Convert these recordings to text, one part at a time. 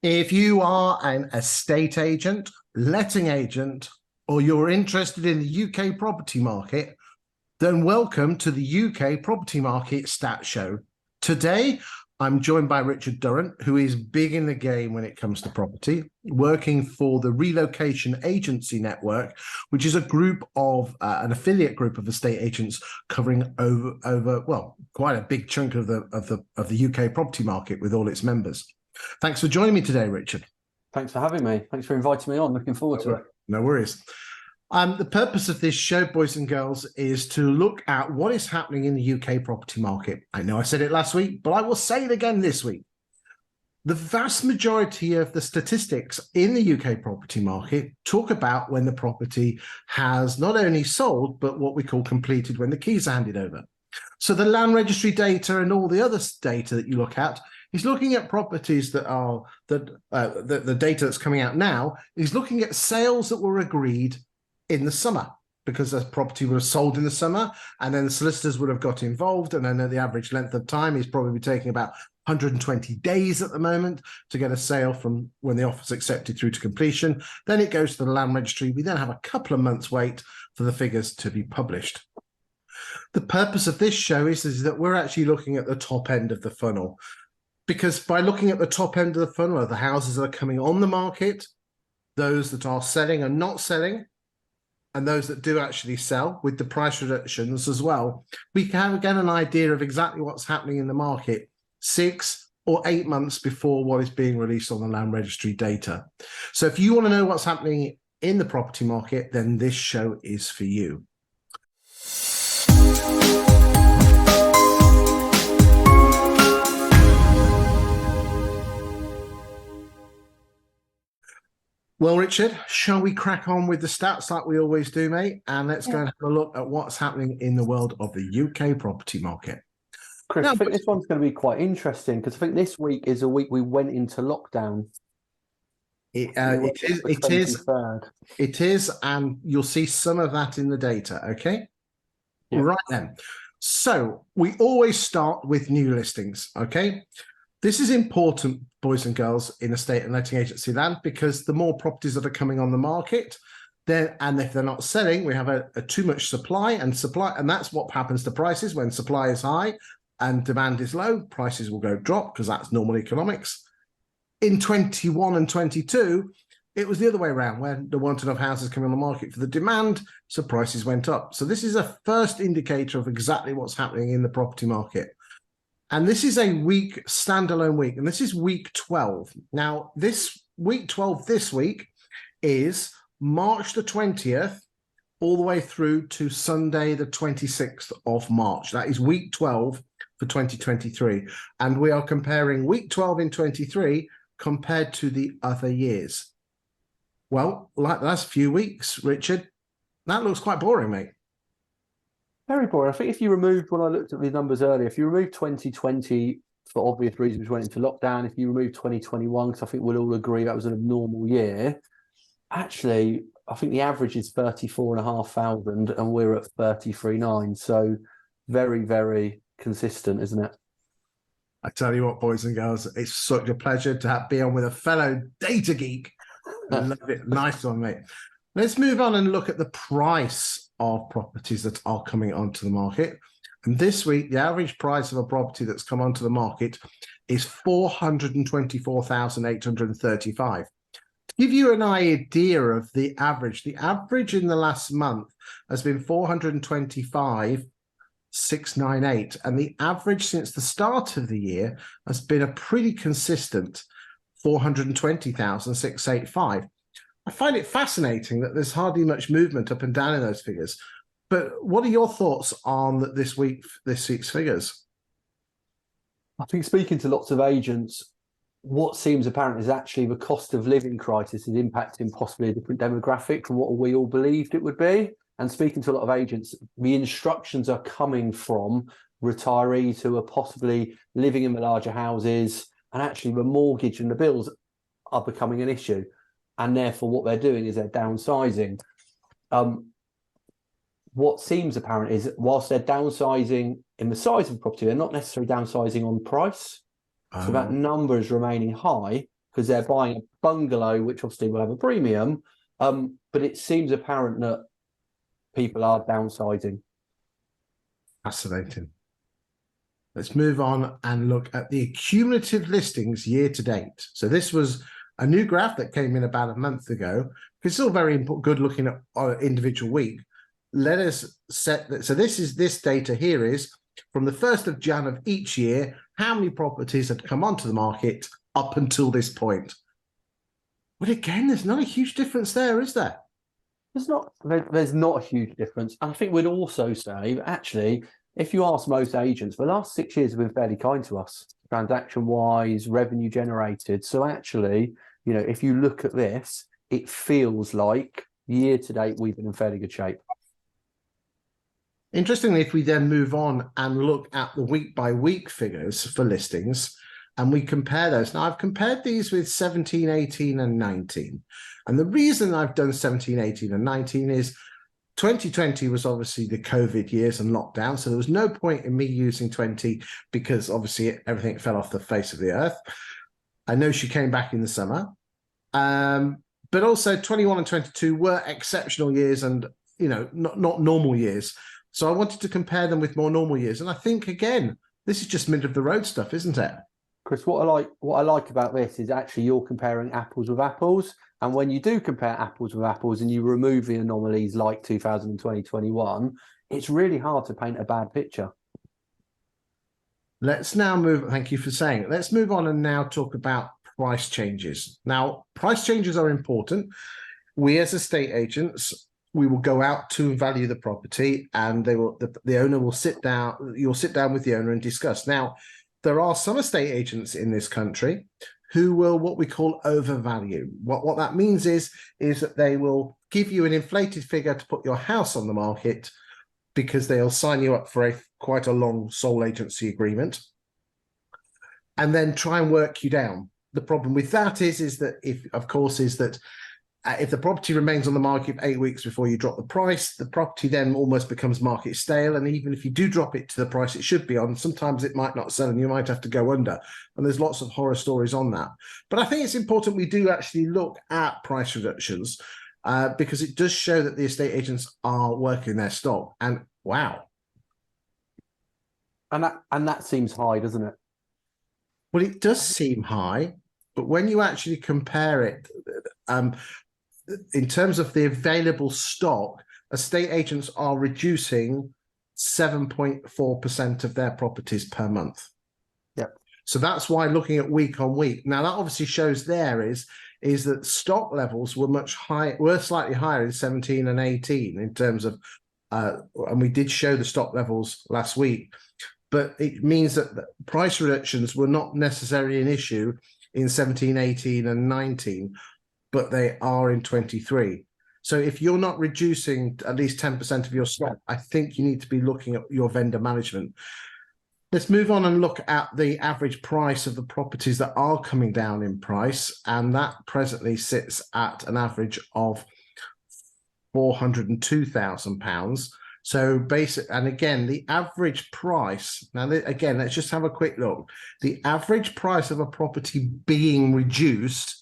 If you are an estate agent, letting agent, or you're interested in the UK property market, then welcome to the UK Property Market Stat Show. Today, I'm joined by Richard Durrant, who is big in the game when it comes to property, working for the Relocation Agency Network, which is a group of an affiliate group of estate agents covering over quite a big chunk of the UK property market with all its members. Thanks for joining me today, Richard. Thanks for having me. Thanks for inviting me on. Looking forward to it. No worries. The purpose of this show, boys and girls, is to look at what is happening in the UK property market. I know I said it last week, but I will say it again this week. The vast majority of the statistics in the UK property market talk about when the property has not only sold, but what we call completed, when the keys are handed over. So the land registry data and all the other data that you look at is looking at properties that are the data that's coming out now is looking at sales that were agreed in the summer, because the property would have sold in the summer and then the solicitors would have got involved. And I know the average length of time is probably taking about 120 days at the moment to get a sale from when the offer is accepted through to completion. Then it goes to the land registry. We then have a couple of months wait for the figures to be published. The purpose of this show is that we're actually looking at the top end of the funnel, because by looking at the top end of the funnel of the houses that are coming on the market, those that are selling and not selling, and those that do actually sell with the price reductions as well, we can get an idea of exactly what's happening in the market 6 or 8 months before what is being released on the land registry data. So if you want to know what's happening in the property market, then this show is for you. Well, Richard, shall we crack on with the stats like we always do, mate? And let's go and have a look at what's happening in the world of the UK property market. Chris, I think this one's going to be quite interesting because I think this week is a week we went into lockdown. It is, and you'll see some of that in the data, okay? Yeah. Right then. So we always start with new listings, okay? This is important, boys and girls, in estate and letting agency land, because the more properties that are coming on the market, and if they're not selling, we have a too much supply, and that's what happens to prices. When supply is high and demand is low, prices will drop because that's normal economics. In 21 and 22, it was the other way around, where there weren't enough houses coming on the market for the demand, so prices went up. So this is a first indicator of exactly what's happening in the property market. And this is a week, standalone week, and this is week 12. Now, this week 12 this week is March the 20th all the way through to Sunday the 26th of March. That is week 12 for 2023. And we are comparing week 12 in 23 compared to the other years. Well, like the last few weeks, Richard, that looks quite boring, mate. Very boring. I think if you removed, when I looked at the numbers earlier, if you remove 2020 for obvious reasons, we went into lockdown. If you remove 2021, because I think we'll all agree that was an abnormal year, actually, I think the average is 34,500 and we're at 33,900. So very, very consistent, isn't it? I tell you what, boys and girls, it's such a pleasure to be on with a fellow data geek. I love it. Nice one, mate. Let's move on and look at the price of properties that are coming onto the market. And this week, the average price of a property that's come onto the market is 424,835. To give you an idea of the average in the last month has been 425,698. And the average since the start of the year has been a pretty consistent 420,685. I find it fascinating that there's hardly much movement up and down in those figures. But what are your thoughts on this week's figures? I think speaking to lots of agents, what seems apparent is actually the cost of living crisis is impacting possibly a different demographic from what we all believed it would be. And speaking to a lot of agents, the instructions are coming from retirees who are possibly living in the larger houses, and actually the mortgage and the bills are becoming an issue. And therefore, what they're doing is they're downsizing. What seems apparent is whilst they're downsizing in the size of the property, they're not necessarily downsizing on price. So that number is remaining high, because they're buying a bungalow, which obviously will have a premium. But it seems apparent that people are downsizing. Fascinating. Let's move on and look at the cumulative listings year to date. So this was a new graph that came in about a month ago. It's still very good looking at our individual week. Let us set that. So this data here is from the 1st of Jan of each year, how many properties had come onto the market up until this point. But again, there's not a huge difference there, is there? There's not a huge difference. And I think we'd also say, actually, if you ask most agents, the last 6 years have been fairly kind to us, transaction-wise, revenue generated. So actually, you know, if you look at this, it feels like year to date, we've been in fairly good shape. Interestingly, if we then move on and look at the week-by-week figures for listings, and we compare those. Now, I've compared these with 17, 18, and 19. And the reason I've done 17, 18, and 19 is 2020 was obviously the COVID years and lockdown. So there was no point in me using 20 because obviously everything fell off the face of the earth. I know she came back in the summer. But also 21 and 22 were exceptional years and, you know, not normal years. So I wanted to compare them with more normal years. And I think, again, this is just middle of the road stuff, isn't it? Chris, what I like about this is actually you're comparing apples with apples. And when you do compare apples with apples and you remove the anomalies like 2020, 21, it's really hard to paint a bad picture. Let's now move, thank you for saying it. Let's move on and now talk about price changes. Now, price changes are important. We as estate agents, we will go out to value the property and the owner will sit down, you'll sit down with the owner and discuss. Now, there are some estate agents in this country who will what we call overvalue. What that means is that they will give you an inflated figure to put your house on the market because they'll sign you up for quite a long sole agency agreement and then try and work you down. The problem with that is that if the property remains on the market for 8 weeks before you drop the price, the property then almost becomes market stale. And even if you do drop it to the price it should be on, sometimes it might not sell and you might have to go under. And there's lots of horror stories on that. But I think it's important we do actually look at price reductions because it does show that the estate agents are working their stock. And wow. And that seems high, doesn't it? Well, it does seem high, but when you actually compare it, in terms of the available stock, estate agents are reducing 7.4% of their properties per month. Yeah. So that's why looking at week on week. Now that obviously shows there is that stock levels were slightly higher in 17 and 18 in terms of, and we did show the stock levels last week, but it means that the price reductions were not necessarily an issue in 17, 18 and 19. But they are in 23. So if you're not reducing at least 10% of your stock, I think you need to be looking at your vendor management. Let's move on and look at the average price of the properties that are coming down in price. And that presently sits at an average of £402,000. So and again, the average price, now again, let's just have a quick look. The average price of a property being reduced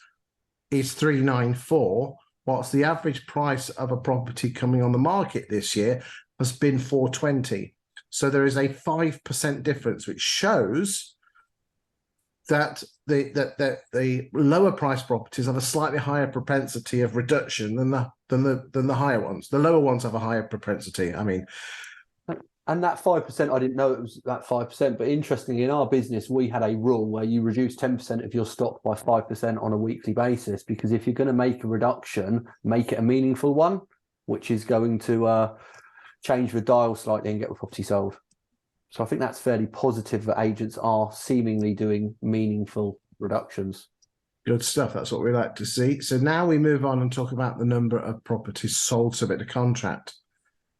is 394, whilst the average price of a property coming on the market this year has been 420. So there is a 5% difference, which shows that the lower price properties have a slightly higher propensity of reduction than the higher ones. The lower ones have a higher propensity. I mean, and that 5%, I didn't know it was that 5%, but interestingly, in our business, we had a rule where you reduce 10% of your stock by 5% on a weekly basis, because if you're going to make a reduction, make it a meaningful one, which is going to change the dial slightly and get the property sold. So I think that's fairly positive that agents are seemingly doing meaningful reductions. Good stuff. That's what we like to see. So now we move on and talk about the number of properties sold subject to contract.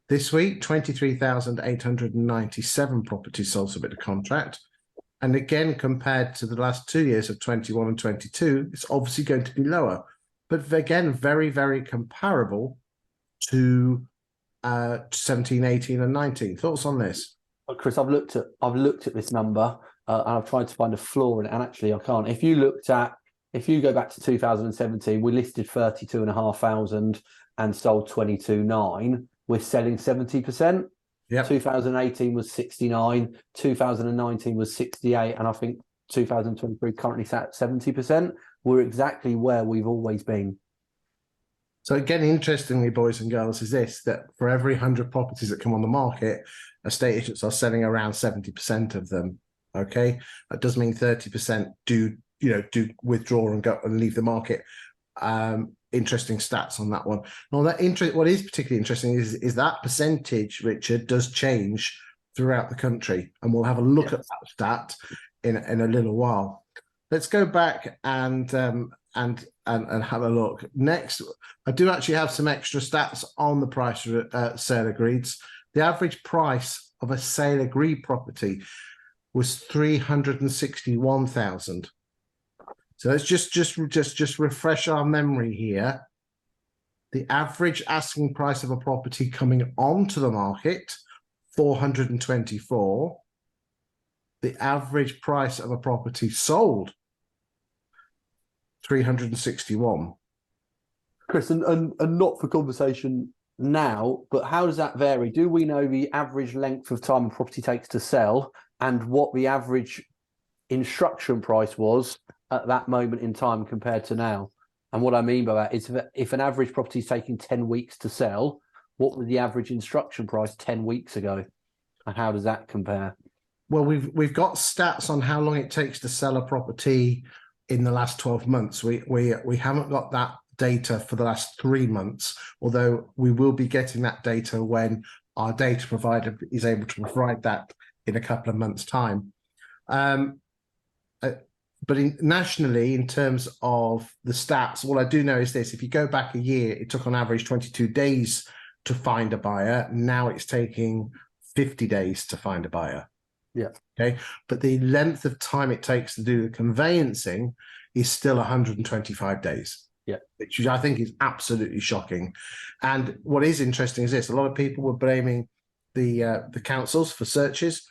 This week, 23,897 properties sold subject to contract. And again, compared to the last 2 years of 21 and 22, it's obviously going to be lower. But again, very, very comparable to 17, 18 and 19. Thoughts on this? Chris, I've looked at this number and I've tried to find a flaw in it, and actually I can't. If you looked at if you go back to 2017, we listed 32,500 and sold 22,900. We're selling 70%. Yeah. 2018 was 69, 2019 was 68, and I think 2023 currently sat at 70%. We're exactly where we've always been. So again, interestingly, boys and girls, is this, that for every 100 properties that come on the market, estate agents are selling around 70% of them. Okay, that does mean 30% do withdraw and go and leave the market. Interesting stats on that one. Now, what is particularly interesting is that percentage, Richard, does change throughout the country, and we'll have a look at that stat in a little while. Let's go back and have a look. Next, I do actually have some extra stats on the price of sale agreeds. The average price of a sale agreed property was 361,000. So let's just refresh our memory here. The average asking price of a property coming onto the market, 424. The average price of a property sold, 361. Chris, and not for conversation now, but how does that vary? Do we know the average length of time a property takes to sell and what the average instruction price was at that moment in time compared to now? And what I mean by that is that if an average property is taking 10 weeks to sell, what was the average instruction price 10 weeks ago? And how does that compare? Well, we've got stats on how long it takes to sell a property in the last 12 months. We haven't got that data for the last 3 months, although we will be getting that data when our data provider is able to provide that in a couple of months' time. But nationally, in terms of the stats, what I do know is this: if you go back a year, it took on average 22 days to find a buyer. Now it's taking 50 days to find a buyer. Yeah. Okay. But the length of time it takes to do the conveyancing is still 125 days. Yeah. Which I think is absolutely shocking. And what is interesting is this: a lot of people were blaming the councils for searches.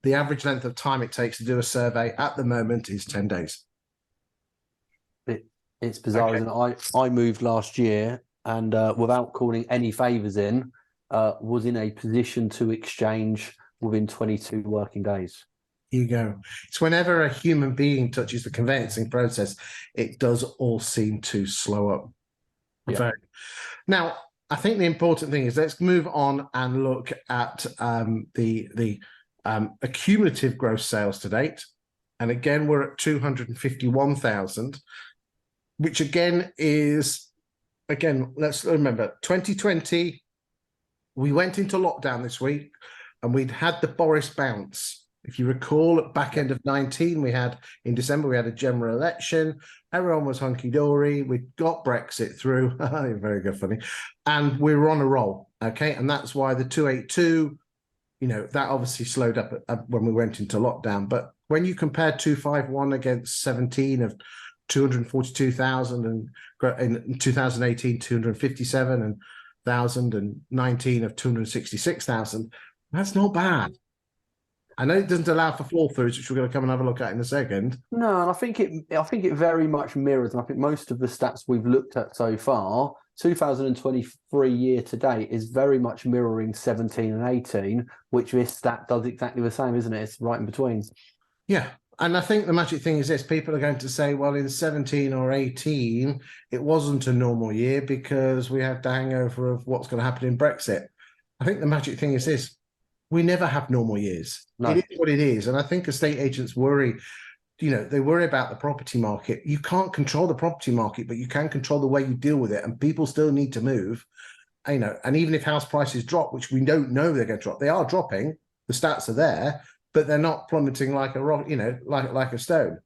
The average length of time it takes to do a survey at the moment is 10 days. It's bizarre, isn't it? I moved last year and without calling any favours in, was in a position to exchange within 22 working days. Here you go. It's whenever a human being touches the conveyancing process, it does all seem to slow up. Yeah. Now, I think the important thing is let's move on and look at the cumulative gross sales to date. And again, we're at 251,000, which again is, let's remember, 2020, we went into lockdown this week and we'd had the Boris bounce. If you recall, at back end of 19, in December, we had a general election. Everyone was hunky-dory. We got Brexit through. Very good, funny. And we were on a roll, okay? And that's why the 282, that obviously slowed up when we went into lockdown. But when you compare 251 against 17 of 242,000 and in 2018, 257,000 and 19 of 266,000, that's not bad. I know it doesn't allow for floor throughs, which we're going to come and have a look at in a second. No, and I think it very much mirrors, and I think most of the stats we've looked at so far, 2023 year to date is very much mirroring 17 and 18, which this stat does exactly the same, isn't it? It's right in between. Yeah. And I think the magic thing is this: people are going to say, well, in 17 or 18, it wasn't a normal year because we had the hangover of what's going to happen in Brexit. I think the magic thing is this: we never have normal years. No. It is what it is. And I think estate agents worry, they worry about the property market. You can't control the property market, but you can control the way you deal with it. And people still need to move, and even if house prices drop, which we don't know they're going to drop, they are dropping. The stats are there, but they're not plummeting like a rock, like a stone.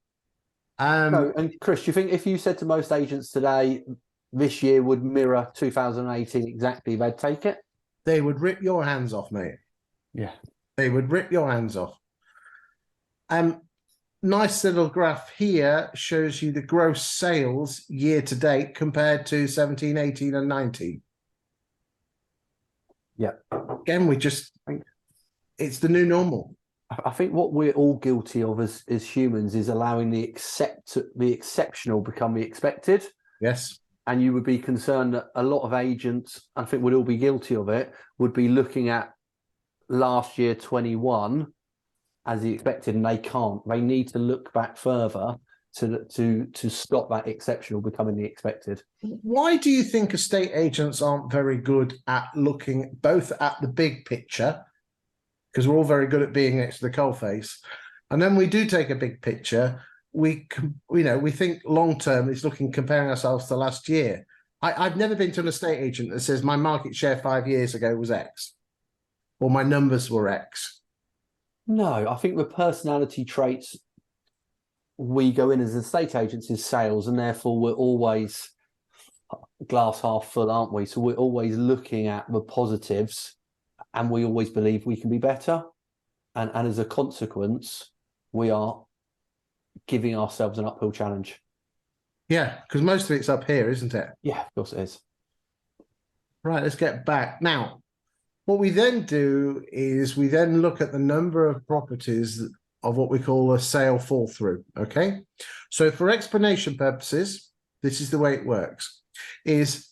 No, and Chris, do you think if you said to most agents today, this year would mirror 2018 exactly, they'd take it? They would rip your hands off, mate. Yeah. They would rip your hands off. Nice little graph here shows you the gross sales year to date compared to 17, 18 and 19. Yeah. Again, it's the new normal. I think what we're all guilty of as humans is allowing the exceptional become the expected. Yes. And you would be concerned that a lot of agents, I think we'd all be guilty of it, would be looking at last year 21 as the expected, and they can't. They need to look back further to stop that exceptional becoming the expected. Why do you think estate agents aren't very good at looking both at the big picture? Because we're all very good at being next to the coalface, and then we do take a big picture. We think long term is looking, comparing ourselves to last year. I've never been to an estate agent that says my market share 5 years ago was X, or my numbers were X. No, I think the personality traits we go in as estate agents is sales, and therefore we're always glass half full, aren't we? So we're always looking at the positives, and we always believe we can be better. And as a consequence, we are giving ourselves an uphill challenge. Yeah, because most of it's up here, isn't it? Yeah, of course it is. Right, let's get back. Now, what we then do is we then look at the number of properties of what we call a sale fall through, okay? So for explanation purposes, this is the way it works, is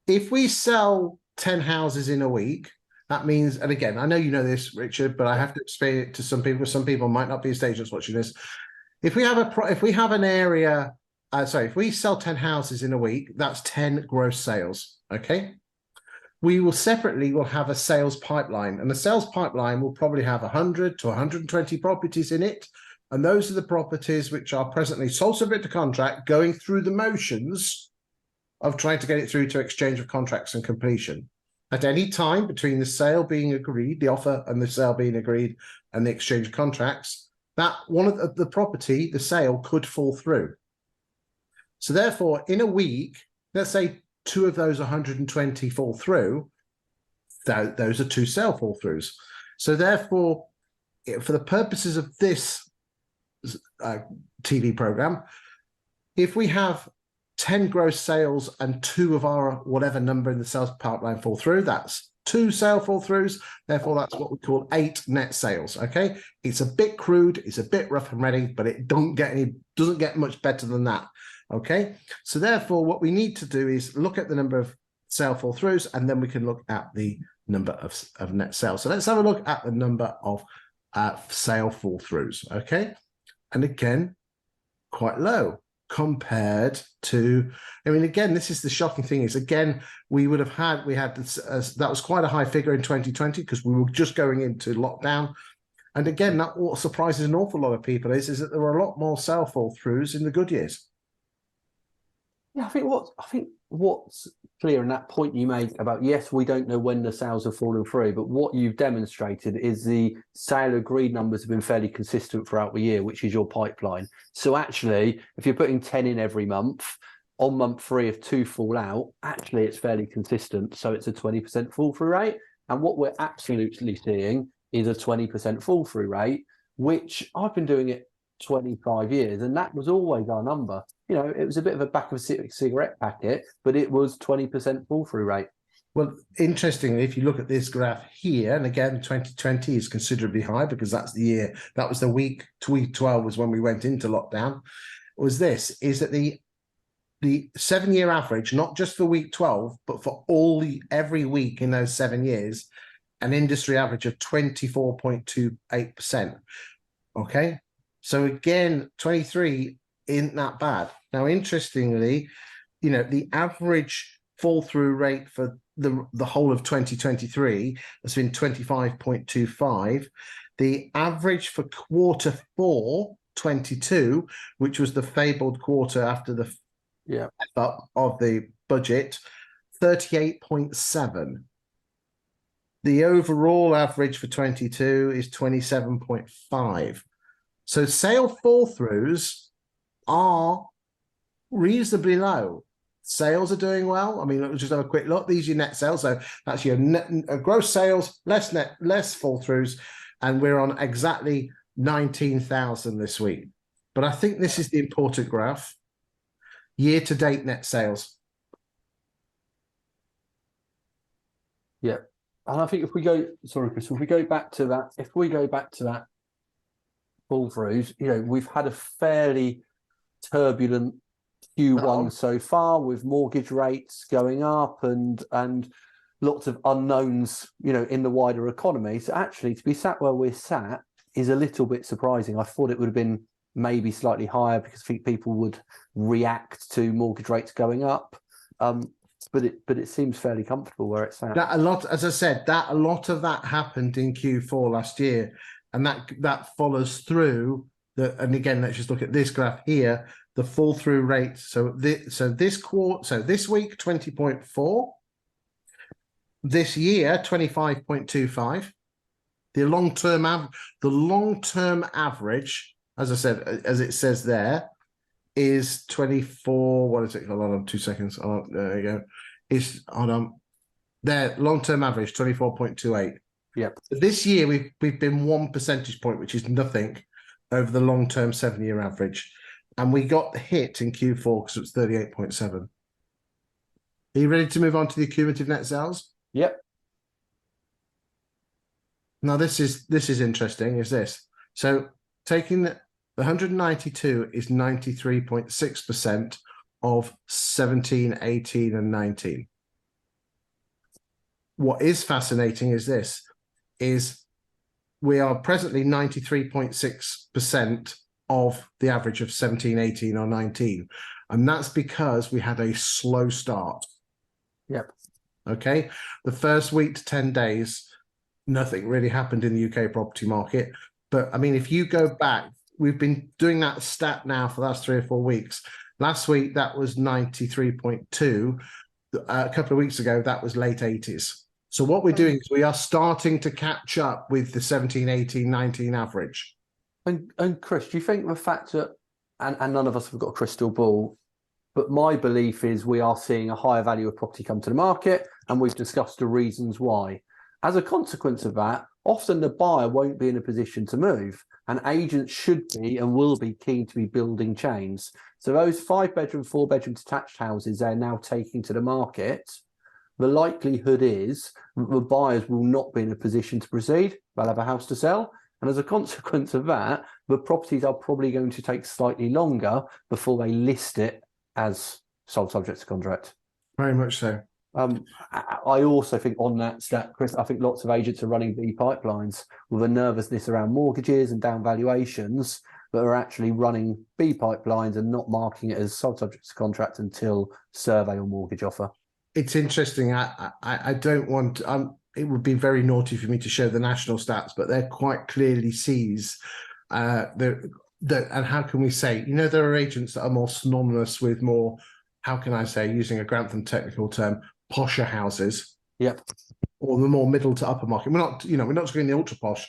if we sell 10 houses in a week, that means, and again, I know you know this, Richard, but I have to explain it to some people. Some people might not be estate agents watching this. If we have an area, if we sell 10 houses in a week, that's 10 gross sales, okay? We will have a sales pipeline, and the sales pipeline will probably have 100 to 120 properties in it. And those are the properties which are presently sold subject to contract, going through the motions of trying to get it through to exchange of contracts and completion. At any time between the sale being agreed, the offer and the sale being agreed, and the exchange of contracts, that one of the property, the sale, could fall through. So therefore, in a week, let's say 2 of those 120 fall through, those are 2 sale fall throughs. So therefore, for the purposes of this TV program, if we have 10 gross sales and 2 of our whatever number in the sales pipeline fall through, that's 2 sale fall throughs. Therefore, that's what we call 8 net sales. Okay, it's a bit crude, it's a bit rough and ready, but it doesn't get much better than that. Okay, so therefore, what we need to do is look at the number of sale fall throughs, and then we can look at the number of net sales. So let's have a look at the number of sale fall throughs. Okay, and again, quite low compared to, I mean, again, this is the shocking thing is, again, we had this, that was quite a high figure in 2020 because we were just going into lockdown. And again, that what surprises an awful lot of people is that there were a lot more sale fall throughs in the good years. Yeah, I think what's clear in that point you made about, yes, we don't know when the sales have fallen through, but what you've demonstrated is the sale agreed numbers have been fairly consistent throughout the year, which is your pipeline. So actually, if you're putting 10 in every month, on month 3, if 2 fall out, actually it's fairly consistent. So it's a 20% fall through rate. And what we're absolutely seeing is a 20% fall through rate, which I've been doing it 25 years, and that was always our number. You know, it was a bit of a back of a cigarette packet, but it was 20% fall through rate. Well, interestingly, if you look at this graph here, and again, 2020 is considerably high because that's the year, that was the week 12 was when we went into lockdown, is that the 7-year average, not just for week 12, but for every week in those 7 years, an industry average of 24.28%. Okay. So again, 23 isn't that bad. Now, interestingly, you know, the average fall through rate for the whole of 2023 has been 25.25. The average for quarter 4, 22, which was the fabled quarter after the up of the budget, 38.7. The overall average for 22 is 27.5. So sale fall throughs are reasonably low. Sales are doing well. I mean, let's just have a quick look. These are your net sales. So that's your net gross sales, less fall throughs, and we're on exactly 19,000 this week. But I think this is the important graph. Year to date net sales. Yeah. And I think if we go, sorry, Chris, if we go back to that fall throughs. We've had a fairly turbulent Q1 so far, with mortgage rates going up and lots of unknowns, in the wider economy. So actually, to be sat where we're sat is a little bit surprising. I thought it would have been maybe slightly higher, because I think people would react to mortgage rates going up. But it seems fairly comfortable where it's at. As I said, a lot of that happened in Q4 last year, and that follows through. And again, let's just look at this graph here. The fall through rate. So this week 20.4. This year 25.25. The long-term average, as I said, as it says there, is 24. What is it? Hold on 2 seconds. Oh, there you go. Hold on. There, long-term average 24.28. Yep. This year we've been 1 percentage point, which is nothing, over the long-term 7-year average, and we got hit in Q4 because it was 38.7. Are you ready to move on to the cumulative net sales? Yep. Now this is interesting. Is this so? Taking the 192 is 93.6% of 17, 18, and 19. What is fascinating is this: we are presently 93.6% of the average of 17, 18, or 19. And that's because we had a slow start. Yep. Okay. The first week to 10 days, nothing really happened in the UK property market. But I mean, if you go back, we've been doing that stat now for the last 3 or 4 weeks. Last week, that was 93.2. A couple of weeks ago, that was late 80s. So what we're doing is we are starting to catch up with the 17, 18, 19 average. And Chris, do you think the fact that, and none of us have got a crystal ball, but my belief is we are seeing a higher value of property come to the market, and we've discussed the reasons why. As a consequence of that, often the buyer won't be in a position to move, and agents should be and will be keen to be building chains. So those 5-bedroom, 4-bedroom detached houses they're now taking to the market, the likelihood is the buyers will not be in a position to proceed. They'll have a house to sell. And as a consequence of that, the properties are probably going to take slightly longer before they list it as sold subject to contract. Very much so. I also think on that stat, Chris, I think lots of agents are running B pipelines with a nervousness around mortgages and down valuations, but are actually running B pipelines and not marking it as sold subject to contract until survey or mortgage offer. It's interesting. I don't want. It would be very naughty for me to show the national stats, but they're quite clearly sees. And how can we say? There are agents that are more synonymous with more. How can I say, using a Grantham technical term, posher houses. Yep. Or the more middle to upper market. We're not doing the ultra posh.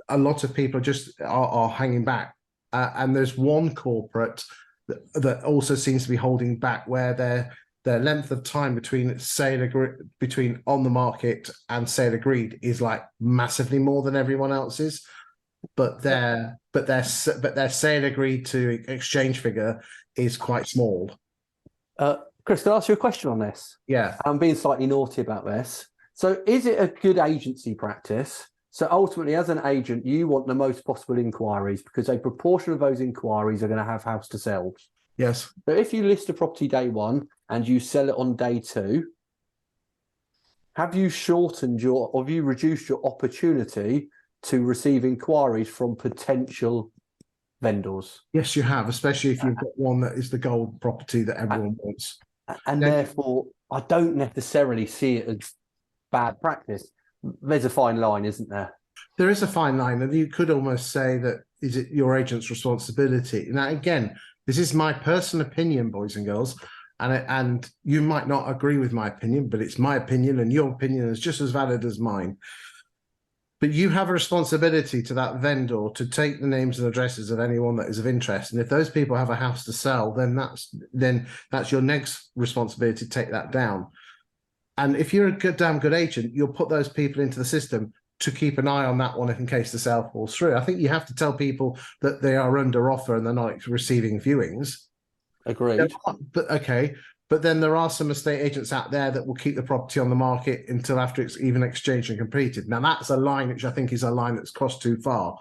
A lot of people just are hanging back, and there's one corporate that also seems to be holding back, where their length of time between on the market and sale agreed is like massively more than everyone else's, but their sale agreed to exchange figure is quite small. Chris, can I ask you a question on this? Yeah. I'm being slightly naughty about this. So is it a good agency practice? So ultimately, as an agent, you want the most possible inquiries, because a proportion of those inquiries are going to have house to sell. Yes. So if you list a property day 1 and you sell it on day 2, have you reduced your opportunity to receive inquiries from potential vendors? Yes, you have, especially if you've got one that is the gold property that everyone wants. And therefore, I don't necessarily see it as bad practice. There's a fine line, isn't there? There is a fine line, and you could almost say that is it your agent's responsibility. Now, again, this is my personal opinion, boys and girls, and you might not agree with my opinion, but it's my opinion, and your opinion is just as valid as mine. But you have a responsibility to that vendor to take the names and addresses of anyone that is of interest. And if those people have a house to sell, then that's your next responsibility to take that down. And if you're a damn good agent, you'll put those people into the system to keep an eye on that one in case the sale falls through. I think you have to tell people that they are under offer and they're not receiving viewings. Agreed. But then there are some estate agents out there that will keep the property on the market until after it's even exchanged and completed. Now, that's a line which I think is a line that's crossed too far.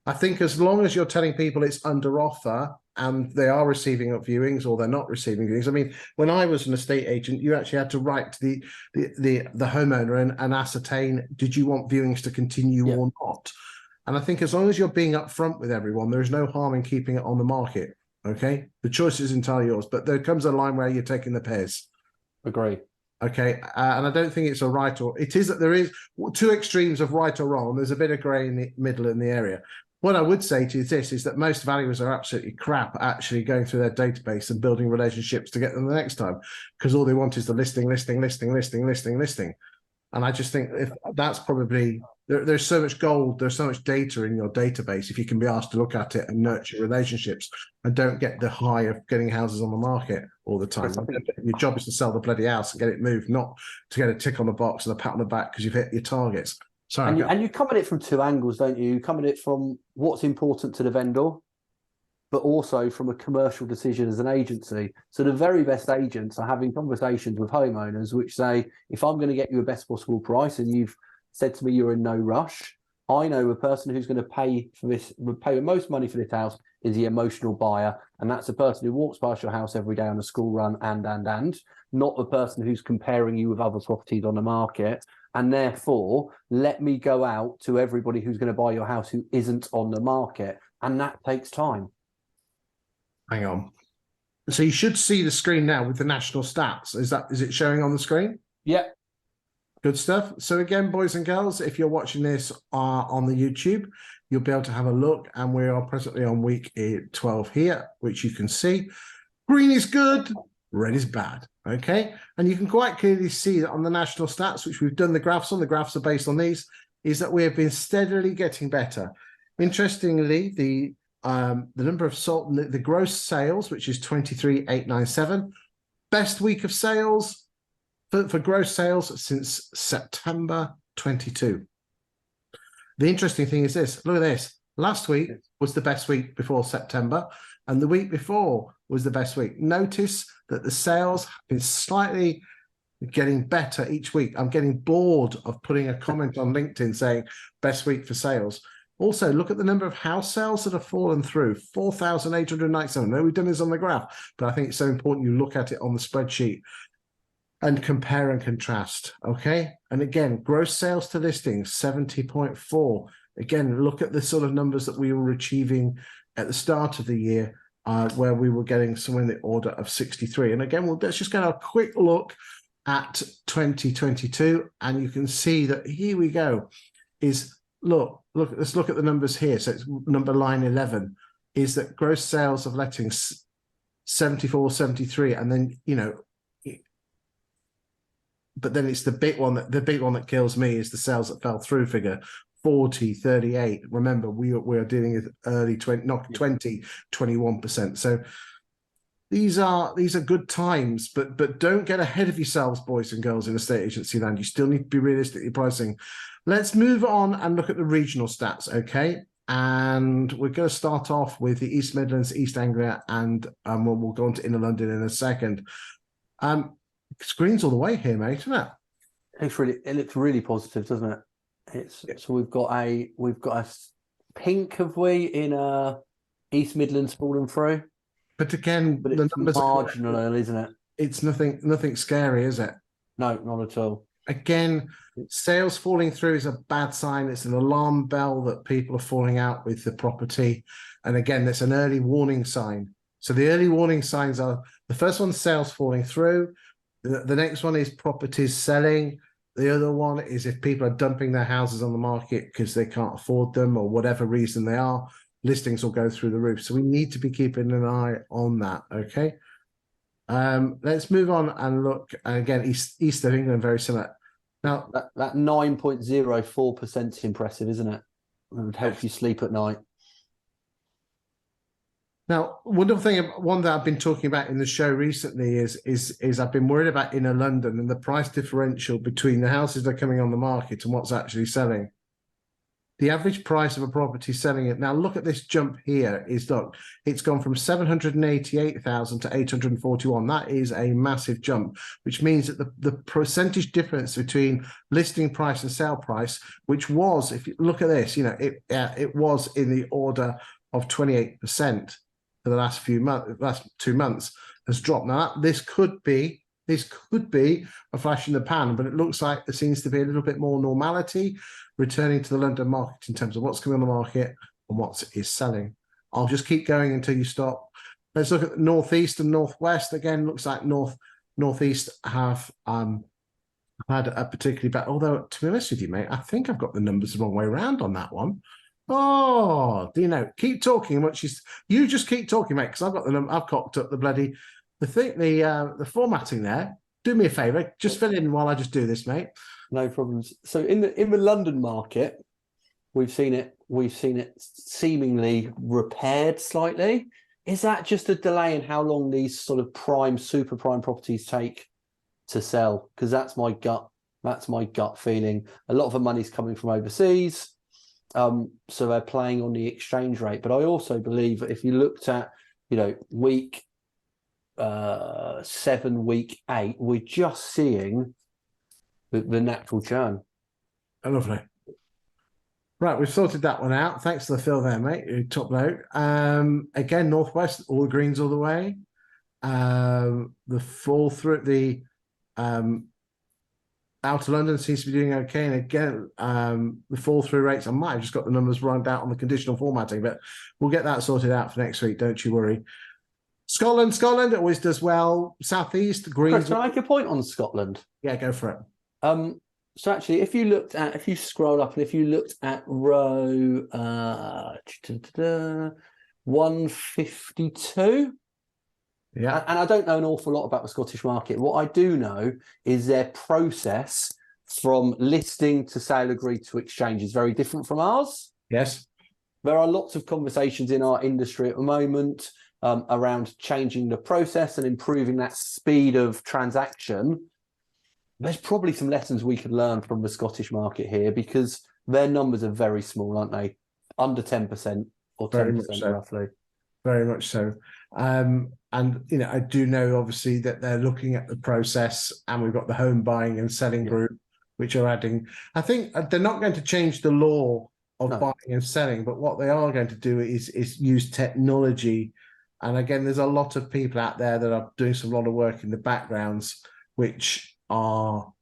I think as long as you're telling people it's under offer and they are receiving up viewings or they're not receiving viewings. I mean, when I was an estate agent, you actually had to write to the homeowner and ascertain, did you want viewings to continue or not? And I think as long as you're being upfront with everyone, there's no harm in keeping it on the market. Okay, the choice is entirely yours, but there comes a line where you're taking the piss. Agree. Okay, and I don't think it's a right or it is that there is two extremes of right or wrong. There's a bit of grey in the middle in the area. What I would say to you is that most valuers are absolutely crap at actually going through their database and building relationships to get them the next time, because all they want is the listing. And I just think if that's probably there's so much gold, there's so much data in your database if you can be asked to look at it and nurture relationships and don't get the high of getting houses on the market all the time. Your job is to sell the bloody house and get it moved, not to get a tick on the box and a pat on the back because you've hit your targets. Sorry, and you come at it from two angles, don't you? You come at it from what's important to the vendor, but also from a commercial decision as an agency. So the very best agents are having conversations with homeowners which say, if I'm going to get you a best possible price and you've said to me you're in no rush, I know a person who's going to pay for this, would pay the most money for this house is the emotional buyer. And that's a person who walks past your house every day on a school run and, not the person who's comparing you with other properties on the market. And therefore, let me go out to everybody who's going to buy your house who isn't on the market. And that takes time. Hang on. So you should see the screen now with the national stats. Is it showing on the screen? Yeah. Good stuff. So again, boys and girls, if you're watching this on the YouTube, you'll be able to have a look. And we are presently on week 12 here, which you can see. Green is good, red is bad. Okay. And you can quite clearly see that on the national stats, which we've done the graphs on, the graphs are based on these, is that we have been steadily getting better. Interestingly, the number of sold, the gross sales, which is 23,897, best week of sales for gross sales since September 22. The interesting thing is this, look at this. Last week was the best week before September, and the week before was the best week. Notice that the sales have been slightly getting better each week. I'm getting bored of putting a comment on LinkedIn saying best week for sales. Also, look at the number of house sales that have fallen through, 4,897. Now, we've done this on the graph, but I think it's so important you look at it on the spreadsheet and compare and contrast, okay? And again, gross sales to listings, 70.4. Again, look at the sort of numbers that we were achieving at the start of the year, where we were getting somewhere in the order of 63. And again, let's just get a quick look at 2022, and you can see that here we go, let's look at the numbers here. So it's number line 11 is that gross sales of lettings 74, 73, and then but then it's the big one that kills me is the sales that fell through figure 40, 38. Remember, we are dealing with early 20, not 20, 21%. So these are good times, but don't get ahead of yourselves, boys and girls, in estate agency land. You still need to be realistically pricing. Let's move on and look at the regional stats, okay? And we're going to start off with the East Midlands, East Anglia, and we'll go on to Inner London in a second. Screens all the way here, mate, isn't it? It looks really positive, doesn't it? So we've got a pink, have we, in East Midlands falling through? But again, the numbers marginal, are isn't it? It's nothing scary, is it? No, not at all. Again, sales falling through is a bad sign. It's an alarm bell that people are falling out with the property. And again, that's an early warning sign. So the early warning signs are, the first one, sales falling through. The next one is properties selling. The other one is if people are dumping their houses on the market because they can't afford them or whatever reason they are, listings will go through the roof. So we need to be keeping an eye on that, okay? Let's move on and look, and again, East of England, very similar. Now, that 9.04% is impressive, isn't it? It would help you sleep at night. Now, one that I've been talking about in the show recently is I've been worried about Inner London and the price differential between the houses that are coming on the market and what's actually selling. the average price of a property selling it. Now, look at this jump here. Look, it's gone from 788,000 to 841. That is a massive jump, which means that the percentage difference between listing price and sale price, which was, if you look at this, it was in the order of 28% for the last 2 months, has dropped. Now, this could be a flash in the pan, but it looks like there seems to be a little bit more normality returning to the London market in terms of what's coming on the market and what is selling. I'll just keep going until you stop. Let's look at the northeast and northwest. Again, looks like northeast have had a particularly bad, although to be honest with you, mate, I think I've got the numbers the wrong way around on that one. Oh, keep talking. You just keep talking, mate, because I've cocked up the formatting there. Do me a favor, just fill in while I just do this, mate. No problems. So in the London market, we've seen it seemingly repaired slightly. Is that just a delay in how long these sort of prime, super prime properties take to sell? Because that's my gut feeling. A lot of the money's coming from overseas, so they're playing on the exchange rate. But I also believe that if you looked at, week 7, week 8, we're just seeing the natural churn. Oh, lovely. Right, we've sorted that one out. Thanks for the fill there, mate. Top note. Again, northwest, all the greens all the way. The fall through the outer London seems to be doing okay. And again, the fall through rates, I might have just got the numbers run out on the conditional formatting, but we'll get that sorted out for next week. Don't you worry. Scotland always does well. Southeast, greens. Chris, can I make a point on Scotland? Yeah, go for it. So actually, if you scroll up and if you looked at row 152, yeah, and I don't know an awful lot about the Scottish market. What I do know is their process from listing to sale agreed to exchange is very different from ours. Yes, there are lots of conversations in our industry at the moment around changing the process and improving that speed of transaction. There's probably some lessons we could learn from the Scottish market here because their numbers are very small, aren't they? Under 10% or 10% roughly. Very much so. And, I do know obviously that they're looking at the process, and we've got the home buying and selling group, which are adding. I think they're not going to change the law of buying and selling, but what they are going to do is use technology. And again, there's a lot of people out there that are doing some lot of work in the backgrounds, which are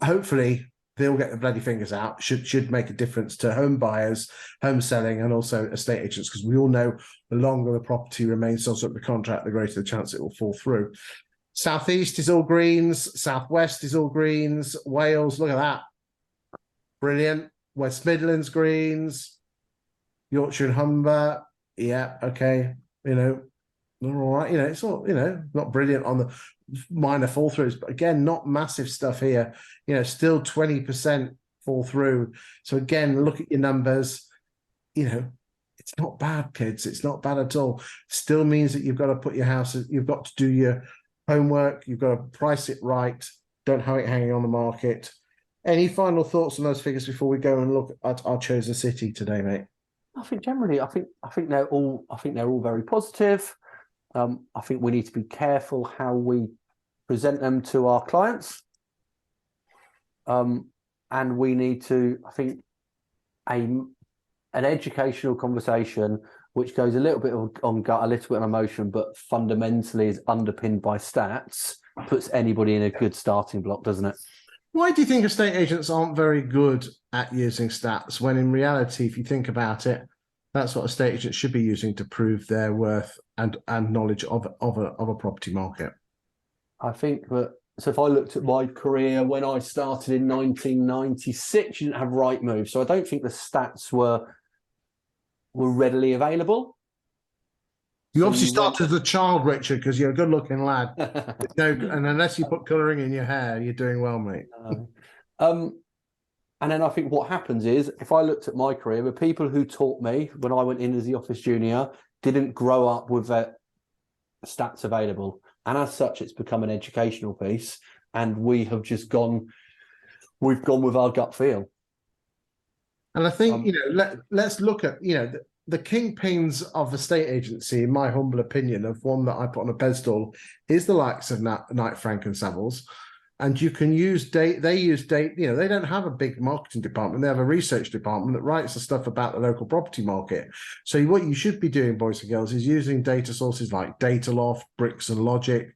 hopefully they'll get the bloody fingers out, should make a difference to home buyers, home selling, and also estate agents, because we all know the longer the property remains on sort of the contract, the greater the chance it will fall through. Southeast is all greens, southwest is all greens, Wales, look at that. Brilliant. West Midlands greens, Yorkshire and Humber, yeah, okay, all right, it's all, not brilliant on the minor fall throughs, but again, not massive stuff here, still 20% fall through. So again, look at your numbers, it's not bad, kids. It's not bad at all. Still means that you've got to put your house, you've got to do your homework, you've got to price it right, don't have it hanging on the market. Any final thoughts on those figures before we go and look at our chosen city today, mate? I think generally, I think they're all very positive. I think we need to be careful how we present them to our clients. And we need to, I think, an educational conversation which goes a little bit on gut, a little bit on emotion, but fundamentally is underpinned by stats, puts anybody in a good starting block, doesn't it? Why do you think estate agents aren't very good at using stats when in reality, if you think about it, that's what estate agents should be using to prove their worth and knowledge of a property market? I think that, so if I looked at my career when I started in 1996, you didn't have Rightmove. So I don't think the stats were readily available. You obviously started as a child, Richard, because you're a good-looking lad. And unless you put colouring in your hair, you're doing well, mate. And then I think what happens is, if I looked at my career, the people who taught me when I went in as the office junior didn't grow up with their stats available. And as such, it's become an educational piece. And we have just gone We've gone with our gut feel. And I think, let's look at, the kingpins of estate agency, in my humble opinion, of one that I put on a pedestal, is the likes of Knight Frank and Savills. And you can use data. They use data. They don't have a big marketing department. They have a research department that writes the stuff about the local property market. So what you should be doing, boys and girls, is using data sources like Dataloft, Bricks and Logic.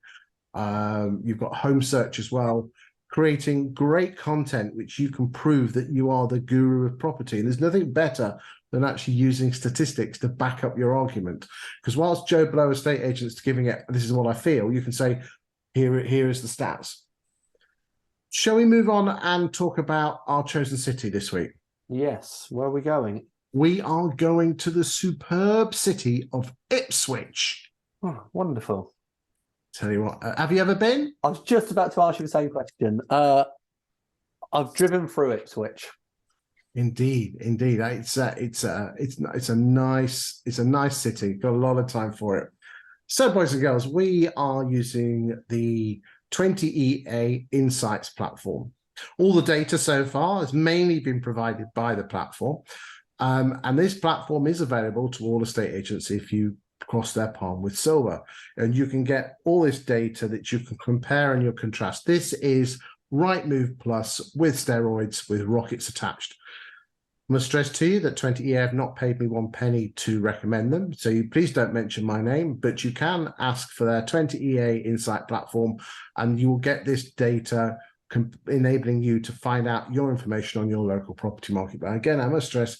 You've got Home Search as well, creating great content which you can prove that you are the guru of property. And there's nothing better than actually using statistics to back up your argument. Because whilst Joe Blow estate agents giving it, this is what I feel, you can say, here is the stats. Shall we move on and talk about our chosen city this week? Yes. Where are we going? We are going to the superb city of Ipswich. Oh, wonderful. Tell you what, have you ever been? I was just about to ask you the same question. I've driven through Ipswich. Indeed. It's a nice city. Got a lot of time for it. So, boys and girls, we are using the 20EA Insights platform. All the data so far has mainly been provided by the platform. And this platform is available to all estate agents if you cross their palm with silver. And you can get all this data that you can compare and you contrast. This is Rightmove Plus with steroids, with rockets attached. I must stress to you that 20EA have not paid me 1 penny to recommend them. So you please don't mention my name, but you can ask for their 20EA Insight platform and you will get this data enabling you to find out your information on your local property market. But again, I must stress,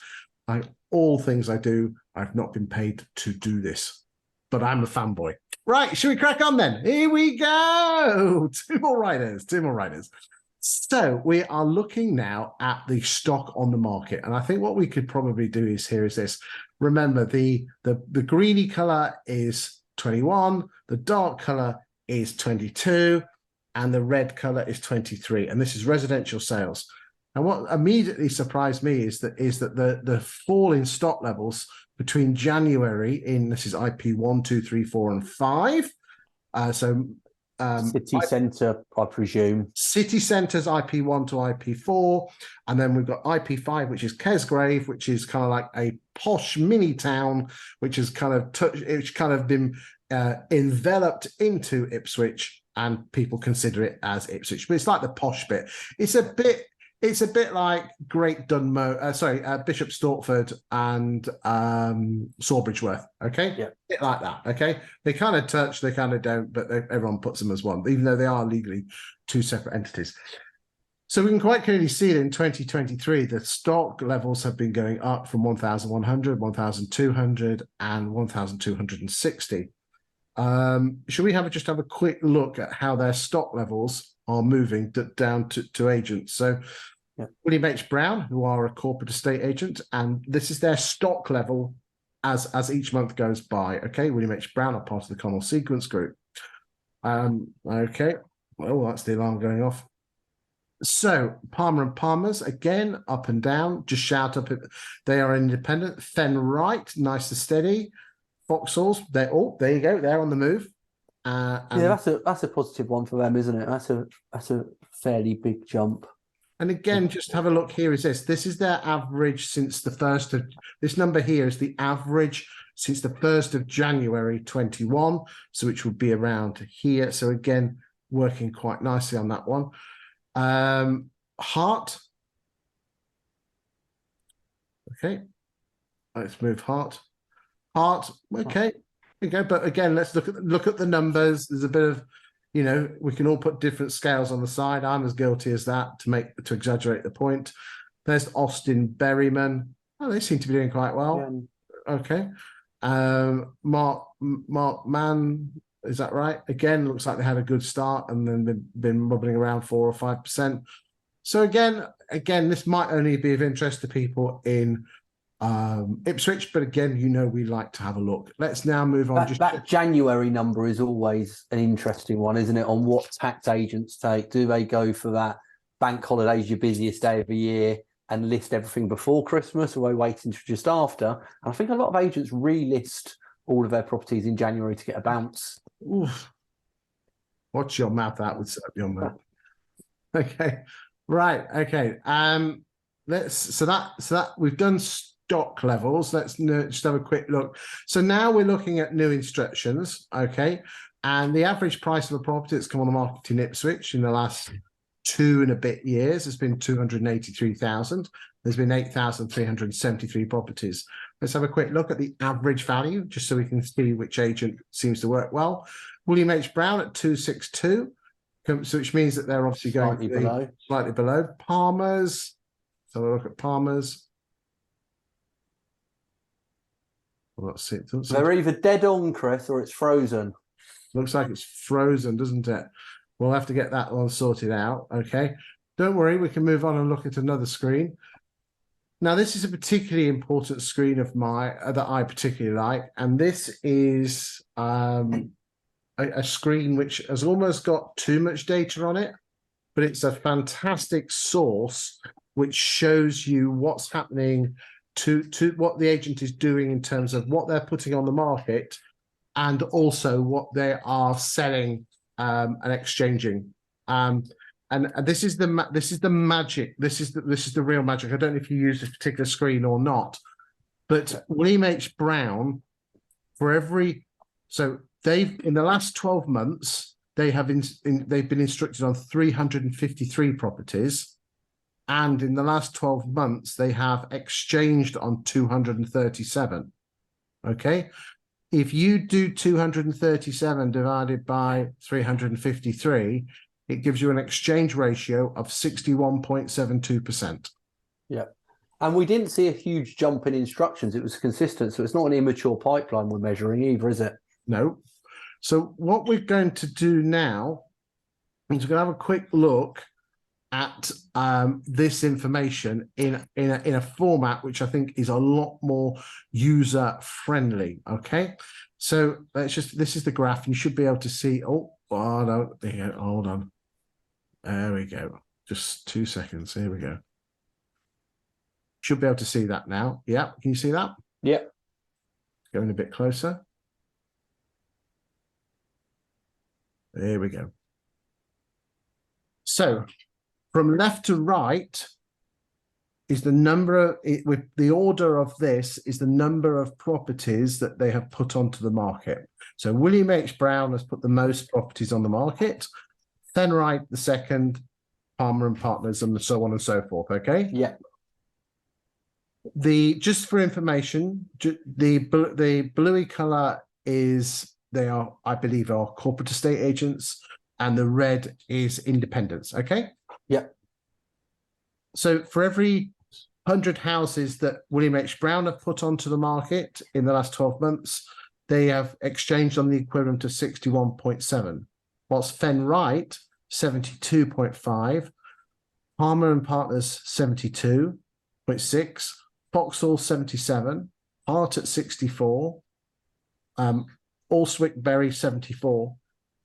like all things I do, I've not been paid to do this, but I'm a fanboy. Right, should we crack on then? Here we go. Two more writers. So we are looking now at the stock on the market. And I think what we could probably do is this. Remember, the greeny color is 21, the dark color is 22, and the red color is 23. And this is residential sales. And what immediately surprised me is that the fall in stock levels between January this is IP 1, 2, 3, 4, and 5. City centre, I presume. City centres IP 1 to IP 4, and then we've got IP 5, which is Kesgrave, which is kind of like a posh mini town, which has kind of been enveloped into Ipswich, and people consider it as Ipswich. But it's like the posh bit. It's a bit like Great Dunmow, Bishop Stortford and Sawbridgeworth, okay? Yeah. A bit like that, okay? They kind of touch, they kind of don't, but everyone puts them as one, even though they are legally two separate entities. So we can quite clearly see that in 2023, the stock levels have been going up from 1,100, 1,200, and 1,260. Should we just have a quick look at how their stock levels are moving down to agents? So William H. Brown, who are a corporate estate agent, and this is their stock level as each month goes by. Okay, William H. Brown are part of the Connell Sequence Group. Okay, well, that's the alarm going off. So Palmer and Palmer's, again, up and down, just shout up. They are independent. Fen Wright, nice and steady. Vauxhalls, there you go, they're on the move. Yeah, that's a positive one for them, isn't it? That's a fairly big jump. And again, just have a look here. This is their average since the 1st of, this number here is the average since the 1st of January 21, so which would be around here. So again, working quite nicely on that one. Hart. Okay, let's move Hart. Okay, there you go. But again, let's look at the numbers. There's a bit of, we can all put different scales on the side. I'm as guilty as that to exaggerate the point. There's Austin Berryman. Oh, they seem to be doing quite well. Yeah. Okay. Mark Mann, is that right? Again, looks like they had a good start and then they've been bubbling around 4 or 5%. So again, this might only be of interest to people in Ipswich, but again, we like to have a look. Let's now move on. That January number is always an interesting one, isn't it? On what tax agents take. Do they go for that bank holidays, your busiest day of the year, and list everything before Christmas, or are they waiting for just after? And I think a lot of agents relist all of their properties in January to get a bounce. Oof. Watch your mouth, that would set up your mouth. Okay. Right. Okay. So that we've done stock levels. Let's just have a quick look. So now we're looking at new instructions. Okay. And the average price of a property that's come on the market in Ipswich in the last 2 and a bit years has been 283,000. There's been 8,373 properties. Let's have a quick look at the average value, just so we can see which agent seems to work well. William H. Brown at 262. So which means that they're obviously going slightly below. Palmer's. So we'll look at Palmer's. Well, let's see. They're either dead on, Chris, or it's frozen. Looks like it's frozen, doesn't it? We'll have to get that one sorted out. Okay. Don't worry, we can move on and look at another screen. Now, this is a particularly important screen of mine that I particularly like, and this is a screen which has almost got too much data on it, but it's a fantastic source which shows you what's happening to what the agent is doing in terms of what they're putting on the market and also what they are selling and exchanging. And this is the magic. This is the real magic. I don't know if you use this particular screen or not, but William H. Brown, they've in the last 12 months they've been instructed on 353 properties, and in the last 12 months they have exchanged on 237. Okay, if you do 237 divided by 353, it gives you an exchange ratio of 61.72%. Yeah. And we didn't see a huge jump in instructions. It was consistent. So it's not an immature pipeline we're measuring either, is it? No. So what we're going to do now is we're going to have a quick look at this information in a format which I think is a lot more user friendly. Okay. So this is the graph, and you should be able to see. Oh no, hold on. There we go. Just 2 seconds. Here we go. Should be able to see that now. Yeah. Can you see that? Yeah. Going a bit closer. There we go. So from left to right is the number with the order of this is the number of properties that they have put onto the market. So William H. Brown has put the most properties on the market. Fenright the second, Palmer and Partners, and so on and so forth. Okay. Yeah. Just for information, the bluey color is I believe are corporate estate agents, and the red is independents. Okay. Yeah. So for every 100 houses that William H. Brown have put onto the market in the last 12 months, they have exchanged on the equivalent of 61.7. Whilst Fenright, 72.5, Palmer and Partners, 72.6, Foxhall, 77, Hart at 64, Alswick Berry, 74.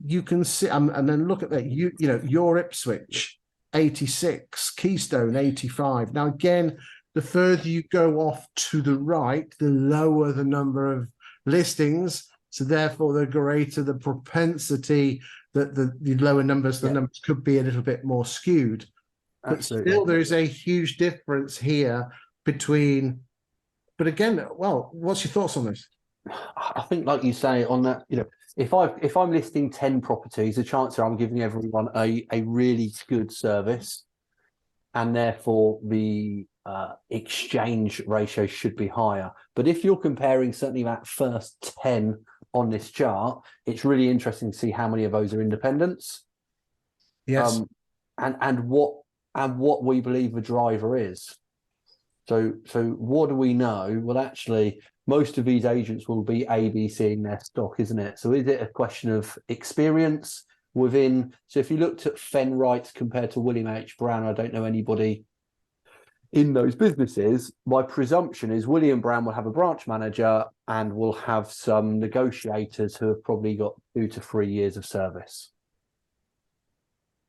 You can see, and then look at that, your Ipswich, 86, Keystone, 85. Now, again, the further you go off to the right, the lower the number of listings. So therefore, the greater the propensity that the lower numbers, the numbers could be a little bit more skewed. Absolutely. But still, there is a huge difference here between. But again, well, what's your thoughts on this? I think, like you say, on that, if I'm listing 10 properties, the chances are I'm giving everyone a really good service, and therefore the exchange ratio should be higher. But if you're comparing certainly that first 10 on this chart, it's really interesting to see how many of those are independents. Yes. And what we believe the driver is. So what do we know? Well, actually, most of these agents will be ABCing their stock, isn't it? So is it a question of experience within? So if you looked at Fenright compared to William H. Brown, I don't know anybody in those businesses. My presumption is William Brown will have a branch manager and will have some negotiators who have probably got 2 to 3 years of service.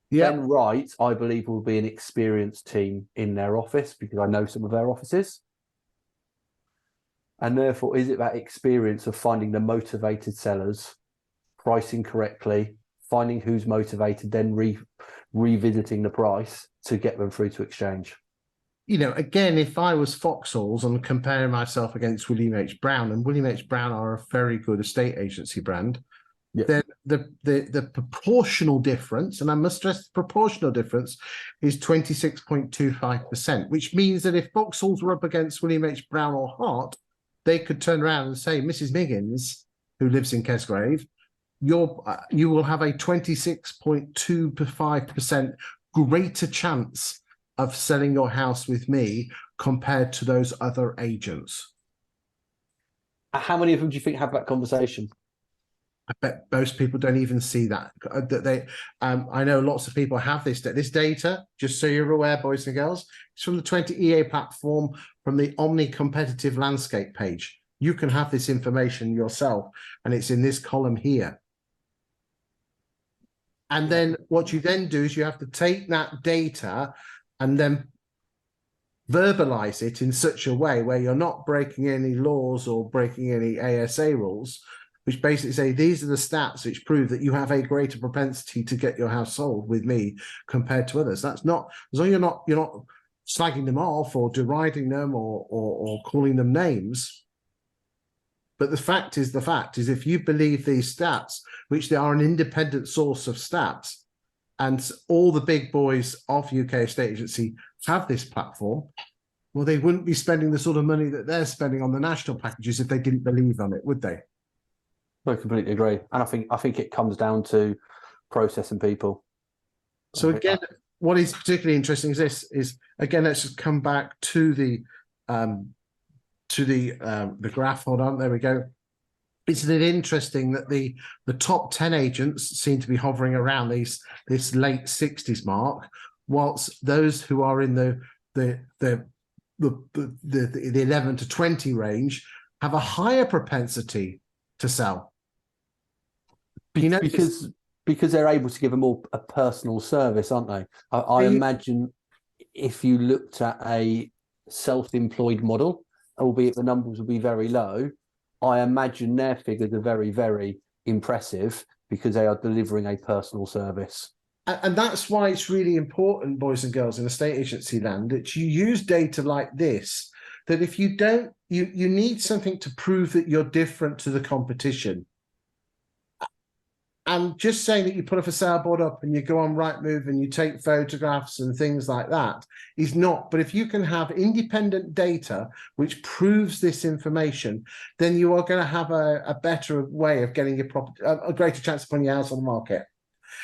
Yeah. Fenright, I believe, will be an experienced team in their office because I know some of their offices. And therefore, is it that experience of finding the motivated sellers, pricing correctly, finding who's motivated, then revisiting the price to get them through to exchange. You know, again, if I was Foxhalls and comparing myself against William H. Brown, and William H. Brown are a very good estate agency brand, then the proportional difference, and I must stress the proportional difference, is 26.25%, which means that if Foxhalls were up against William H. Brown or Hart, they could turn around and say, Mrs. Miggins, who lives in Kesgrave, you will have a 26.25% greater chance of selling your house with me compared to those other agents. How many of them do you think have that conversation? I bet most people don't even see that. I know lots of people have this data, just so you're aware, boys and girls. It's from the 20 EA platform, from the Omni Competitive Landscape page. You can have this information yourself, and it's in this column here. And then what you then do is you have to take that data and then verbalize it in such a way where you're not breaking any laws or breaking any ASA rules, which basically say these are the stats which prove that you have a greater propensity to get your house sold with me compared to others. That's not, as long as you're not slagging them off or deriding them or calling them names. But the fact is, if you believe these stats, which they are an independent source of stats, and all the big boys of UK estate agency have this platform, well, they wouldn't be spending the sort of money that they're spending on the national packages if they didn't believe on it, would they? I completely agree, and I think it comes down to process and people. So again, what is particularly interesting is this: again, let's just come back to the graph. Hold on, there we go. Isn't it interesting that the top 10 agents seem to be hovering around this late 60s mark, whilst those who are in the 11 to 20 range have a higher propensity to sell. Because they're able to give a personal service, aren't they? I imagine if you looked at a self-employed model, albeit the numbers will be very low, I imagine their figures are very, very impressive because they are delivering a personal service. And that's why it's really important, boys and girls, in estate agency land, that you use data like this, that if you don't, you need something to prove that you're different to the competition. And just saying that you put a for sale board up and you go on Rightmove and you take photographs and things like that is not. But if you can have independent data which proves this information, then you are going to have a better way of getting your property, a greater chance of putting your house on the market.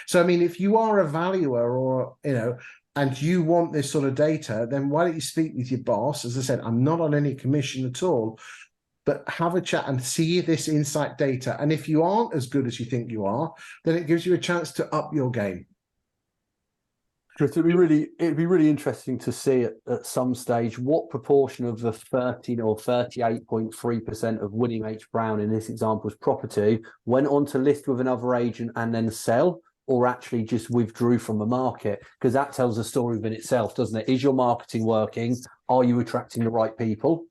So, I mean, if you are a valuer or, and you want this sort of data, then why don't you speak with your boss? As I said, I'm not on any commission at all. But have a chat and see this insight data. And if you aren't as good as you think you are, then it gives you a chance to up your game. It'd be really interesting to see at some stage what proportion of the 13 or 38.3% of William H. Brown in this example's property went on to list with another agent and then sell, or actually just withdrew from the market, because that tells a story within itself, doesn't it? Is your marketing working? Are you attracting the right people?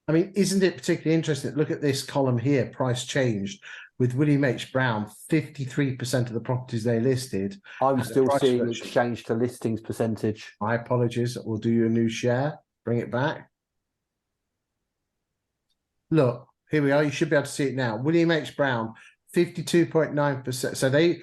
I mean, isn't it particularly interesting? Look at this column here, price changed. With William H. Brown, 53% of the properties they listed. I'm still seeing exchange to listings percentage. My apologies. We'll do you a new share. Bring it back. Look, here we are. You should be able to see it now. William H. Brown, 52.9%. So they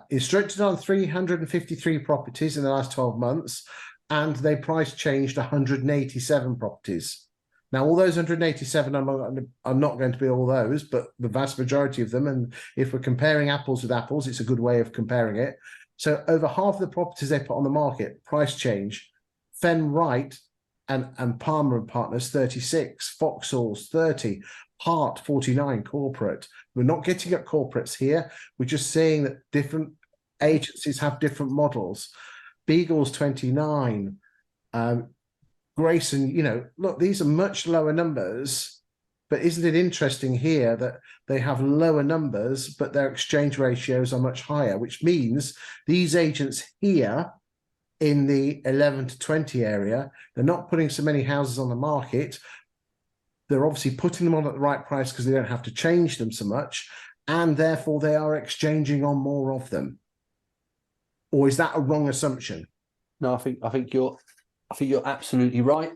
instructed on 353 properties in the last 12 months, and they price changed 187 properties. Now, all those 187 are not going to be all those, but the vast majority of them. And if we're comparing apples with apples, it's a good way of comparing it. So over half of the properties they put on the market, price change. Fen Wright and Palmer and Partners, 36. Foxhalls, 30. Hart, 49. Corporate. We're not getting at corporates here. We're just saying that different agencies have different models. Beagle's, 29. Grayson, look, these are much lower numbers, but isn't it interesting here that they have lower numbers, but their exchange ratios are much higher, which means these agents here in the 11 to 20 area, they're not putting so many houses on the market. They're obviously putting them on at the right price because they don't have to change them so much, and therefore they are exchanging on more of them. Or is that a wrong assumption? No, I think you're absolutely right.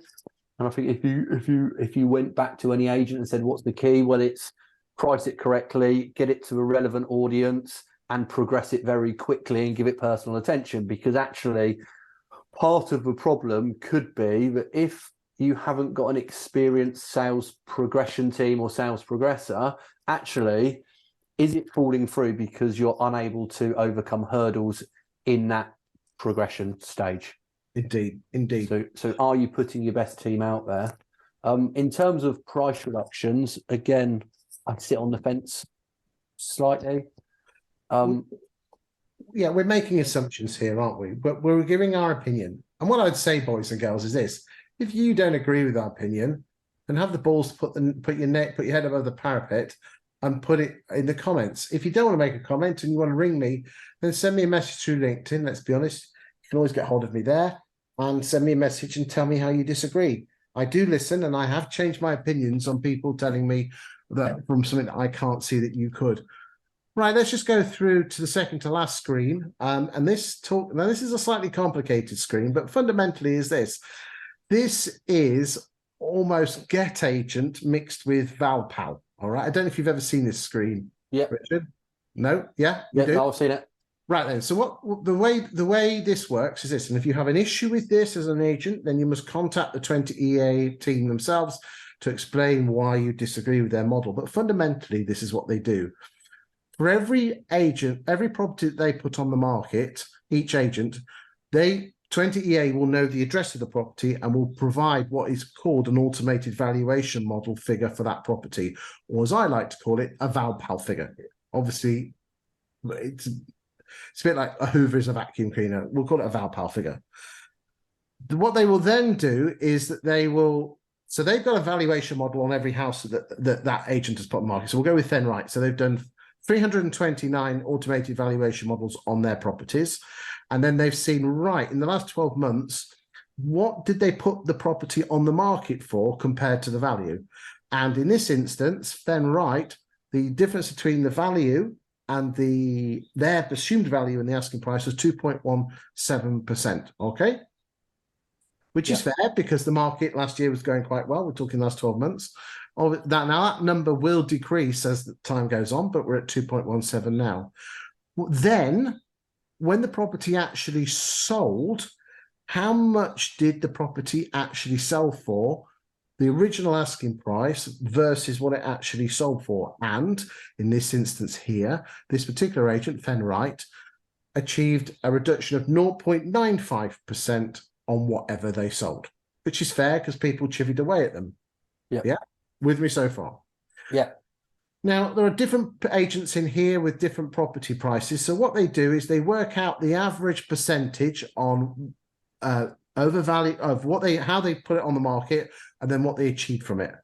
And I think if you went back to any agent and said, what's the key? Well, it's price it correctly, get it to a relevant audience, and progress it very quickly and give it personal attention. Because actually, part of the problem could be that if you haven't got an experienced sales progression team or sales progressor, actually, is it falling through because you're unable to overcome hurdles in that progression stage? Indeed, indeed. So are you putting your best team out there? In terms of price reductions, again, I sit on the fence slightly. Yeah, we're making assumptions here, aren't we? But we're giving our opinion. And what I'd say, boys and girls, is this: if you don't agree with our opinion, then have the balls to put your head above the parapet and put it in the comments. If you don't want to make a comment and you want to ring me, then send me a message through LinkedIn. Let's be honest, you can always get hold of me there and send me a message and tell me how you disagree. I do listen, and I have changed my opinions on people telling me that from something that I can't see that you could. Right, let's just go through to the second to last screen. And this is a slightly complicated screen, but fundamentally is this. This is almost Get Agent mixed with ValPal. All right, I don't know if you've ever seen this screen. Yeah. Richard? No? Yeah? Yeah, no, I've seen it. Right then, so what the way this works is this, and if you have an issue with this as an agent, then you must contact the 20 EA team themselves to explain why you disagree with their model. But fundamentally, this is what they do. For every agent, every property that they put on the market, each agent, 20 EA will know the address of the property and will provide what is called an automated valuation model figure for that property, or as I like to call it, a ValPal figure. Obviously, it's a bit like a Hoover is a vacuum cleaner. We'll call it a ValPal figure. What they will then do is that so they've got a valuation model on every house that agent has put on the market. So we'll go with Fenright. So they've done 329 automated valuation models on their properties. And then they've seen, right, in the last 12 months, what did they put the property on the market for compared to the value? And in this instance, Fenright, the difference between the value and their assumed value and the asking price was 2.17%, okay? Which is fair because the market last year was going quite well. We're talking last 12 months. Now that number will decrease as the time goes on, but we're at 2.17 now. Then, when the property actually sold, how much did the property actually sell for? The original asking price versus what it actually sold for. And in this instance here, this particular agent, Fenright, achieved a reduction of 0.95% on whatever they sold, which is fair because people chivied away at them. Yeah. With me so far? Yeah. Now, there are different agents in here with different property prices. So what they do is they work out the average percentage on overvalue of how they put it on the market and then what they achieve from it.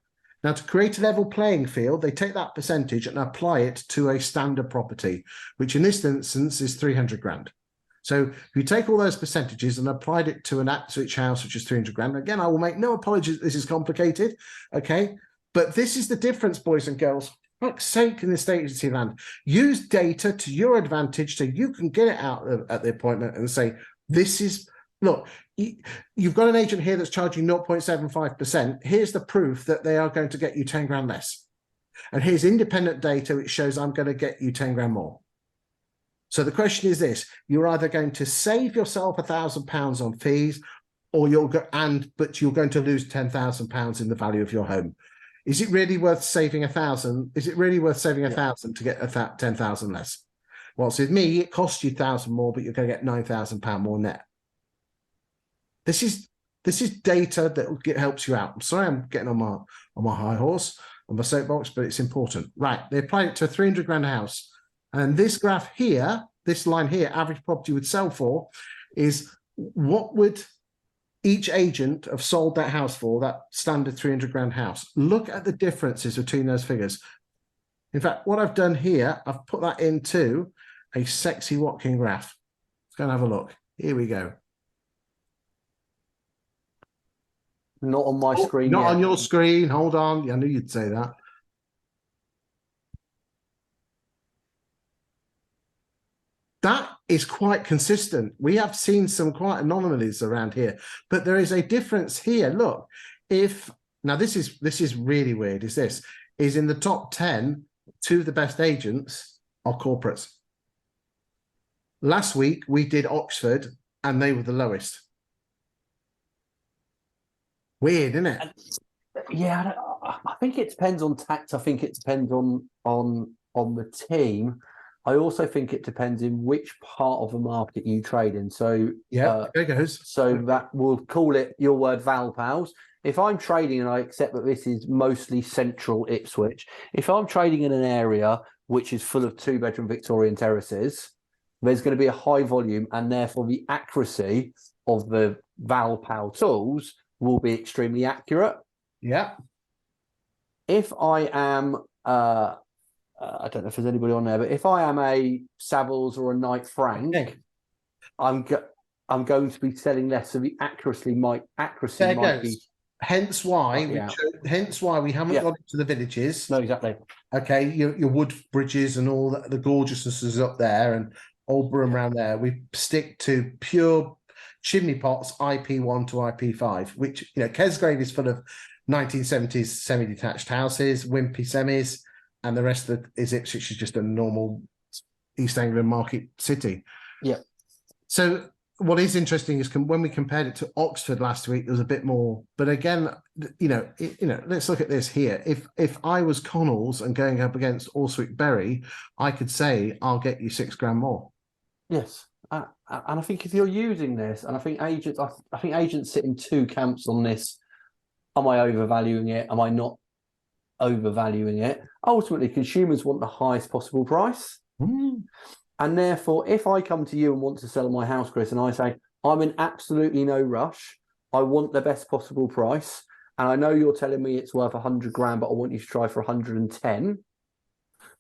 Now, to create a level playing field, they take that percentage and apply it to a standard property, which in this instance is 300 grand. So if you take all those percentages and applied it to an Ipswich house, which is 300 grand, again, I will make no apologies, this is complicated, okay? But this is the difference, boys and girls. For fuck's sake, in the estate agency land, use data to your advantage so you can get it out at the appointment and say, this is, look, you've got an agent here that's charging 0.75%. Here's the proof that they are going to get you 10 grand less. And here's independent data which shows I'm going to get you 10 grand more. So the question is this: you're either going to save yourself £1,000 on fees, or but you're going to lose £10,000 in the value of your home. Is it really worth saving 1,000? Is it really worth saving 1,000 to get 10,000 less? Well, so with me, it costs you 1,000 more, but you're going to get £9,000 more net. This is data that helps you out. I'm sorry, I'm getting on my high horse, on my soapbox, but it's important. Right, they applied it to a 300 grand house. And this graph here, this line here, average property would sell for, is what would each agent have sold that house for, that standard 300 grand house. Look at the differences between those figures. In fact, what I've done here, I've put that into a sexy Watkin graph. Let's go and have a look. Here we go. Not on my screen Not yet. on your screen. Hold on. I knew you'd say that. That is quite consistent. We have seen some quite anomalies around here, but there is a difference here. Look, now this is really weird. Is in the top 10, 2 of the best agents are corporates. Last week we did Oxford, and they were the lowest. Weird, isn't it? Yeah, I think it depends on tact. I think it depends on the team. I also think it depends in which part of the market you trade in. So yeah, there goes. So that we'll call it your word, Val Pals. If I'm trading, and I accept that this is mostly central Ipswich, if I'm trading in an area which is full of 2-bedroom Victorian terraces, there's going to be a high volume, and therefore the accuracy of the Val Pal tools will be extremely accurate. Yeah. If I am, I don't know if there's anybody on there, but if I am a Savills or a Knight Frank, okay, I'm going to be selling less, so the accuracy might be. Hence why we haven't got into the villages. No, exactly. Okay, your wood bridges and all the gorgeousness is up there, and Old Broome around there. We stick to pure chimney pots, IP1 to IP5, which, Kesgrave is full of 1970s semi-detached houses, wimpy semis, and the rest of it is Ipswich is just a normal East Anglian market city. Yeah. So what is interesting is when we compared it to Oxford last week, there was a bit more. But again, let's look at this here. If I was Connells and going up against Alswick Bury, I could say I'll get you £6,000 more. Yes, and I think if you're using this, and I think agents sit in 2 camps on this. Am I overvaluing it? Am I not overvaluing it? Ultimately, consumers want the highest possible price. And therefore, if I come to you and want to sell my house, Chris, and I say, I'm in absolutely no rush, I want the best possible price, and I know you're telling me it's worth £100,000, but I want you to try for 110,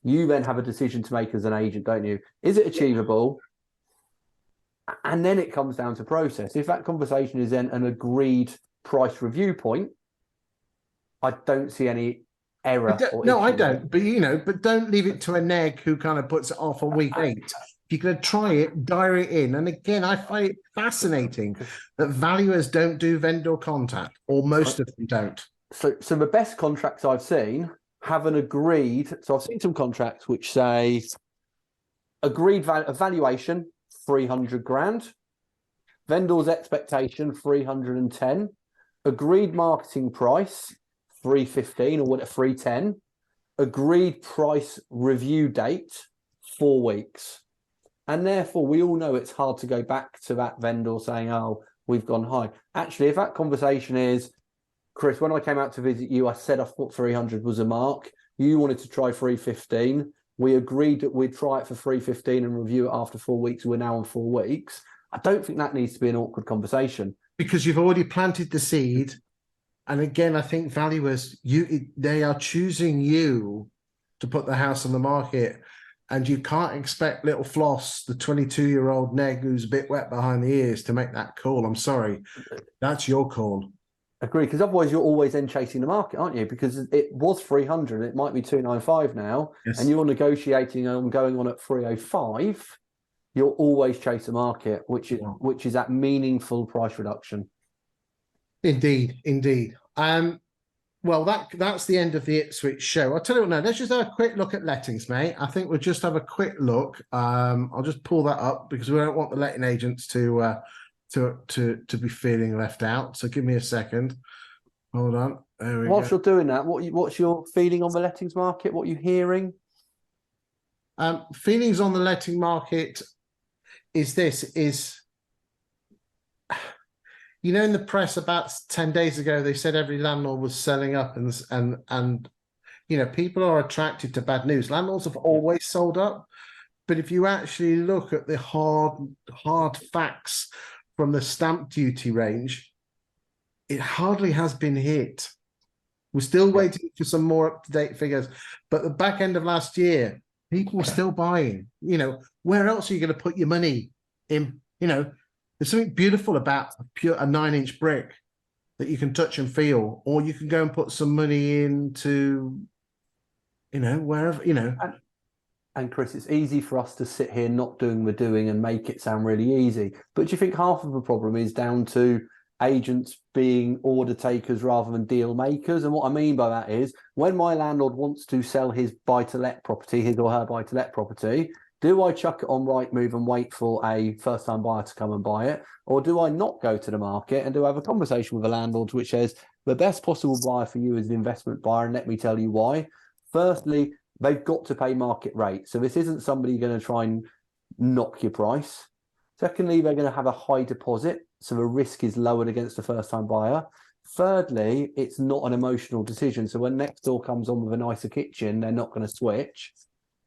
you then have a decision to make as an agent, don't you? Is it achievable? And then it comes down to process. If that conversation is then an agreed price review point, I don't see any error. I don't. But don't leave it to a neg who kind of puts it off on week 8. If you're going to try it, dial it in. And again, I find it fascinating that valuers don't do vendor contact, or most of them don't. So the best contracts I've seen have an agreed. So I've seen some contracts which say agreed valuation £300,000, vendor's expectation 310, agreed marketing price 315 or what, 310, agreed price review date 4 weeks. And therefore we all know it's hard to go back to that vendor saying, oh, we've gone high. Actually, if that conversation is, Chris, when I came out to visit you, I said I thought 300 was a mark. You wanted to try 315. We agreed that we'd try it for 315 and review it after 4 weeks. We're now on 4 weeks. I don't think that needs to be an awkward conversation. Because you've already planted the seed. And again, I think valuers, they are choosing you to put the house on the market. And you can't expect little Floss, the 22-year-old neg who's a bit wet behind the ears, to make that call. I'm sorry. That's your call. Agree, because otherwise you're always then chasing the market, aren't you? Because it was 300, it might be 295 now, yes, and you're negotiating on going on at 305. You'll always chase the market, which is that meaningful price reduction. Indeed. Well, that's the end of the Ipswich show. I'll tell you what now, let's just have a quick look at lettings, mate. I think we'll just have a quick look. I'll just pull that up because we don't want the letting agents to be feeling left out. So give me a second. Hold on. There we Whilst you're doing that, what's your feeling on the lettings market? What are you hearing? Feelings on the letting market is in the press about 10 days ago, they said every landlord was selling up and people are attracted to bad news. Landlords have always sold up. But if you actually look at the hard facts from the stamp duty range, it hardly has been hit. We're still waiting for some more up-to-date figures. But the back end of last year, people were still buying. Where else are you going to put your money in? There's something beautiful about a 9-inch brick that you can touch and feel, or you can go and put some money into, wherever, And Chris, it's easy for us to sit here not doing the doing and make it sound really easy. But do you think half of the problem is down to agents being order takers rather than deal makers? And what I mean by that is, when my landlord wants to sell his buy-to-let property, his or her buy-to-let property, do I chuck it on Rightmove and wait for a first-time buyer to come and buy it? Or do I not go to the market and do I have a conversation with the landlord which says, the best possible buyer for you is an investment buyer, and let me tell you why. Firstly, they've got to pay market rate. So this isn't somebody going to try and knock your price. Secondly, they're going to have a high deposit, so the risk is lowered against a first-time buyer. Thirdly, it's not an emotional decision. So when next door comes on with a nicer kitchen, they're not going to switch.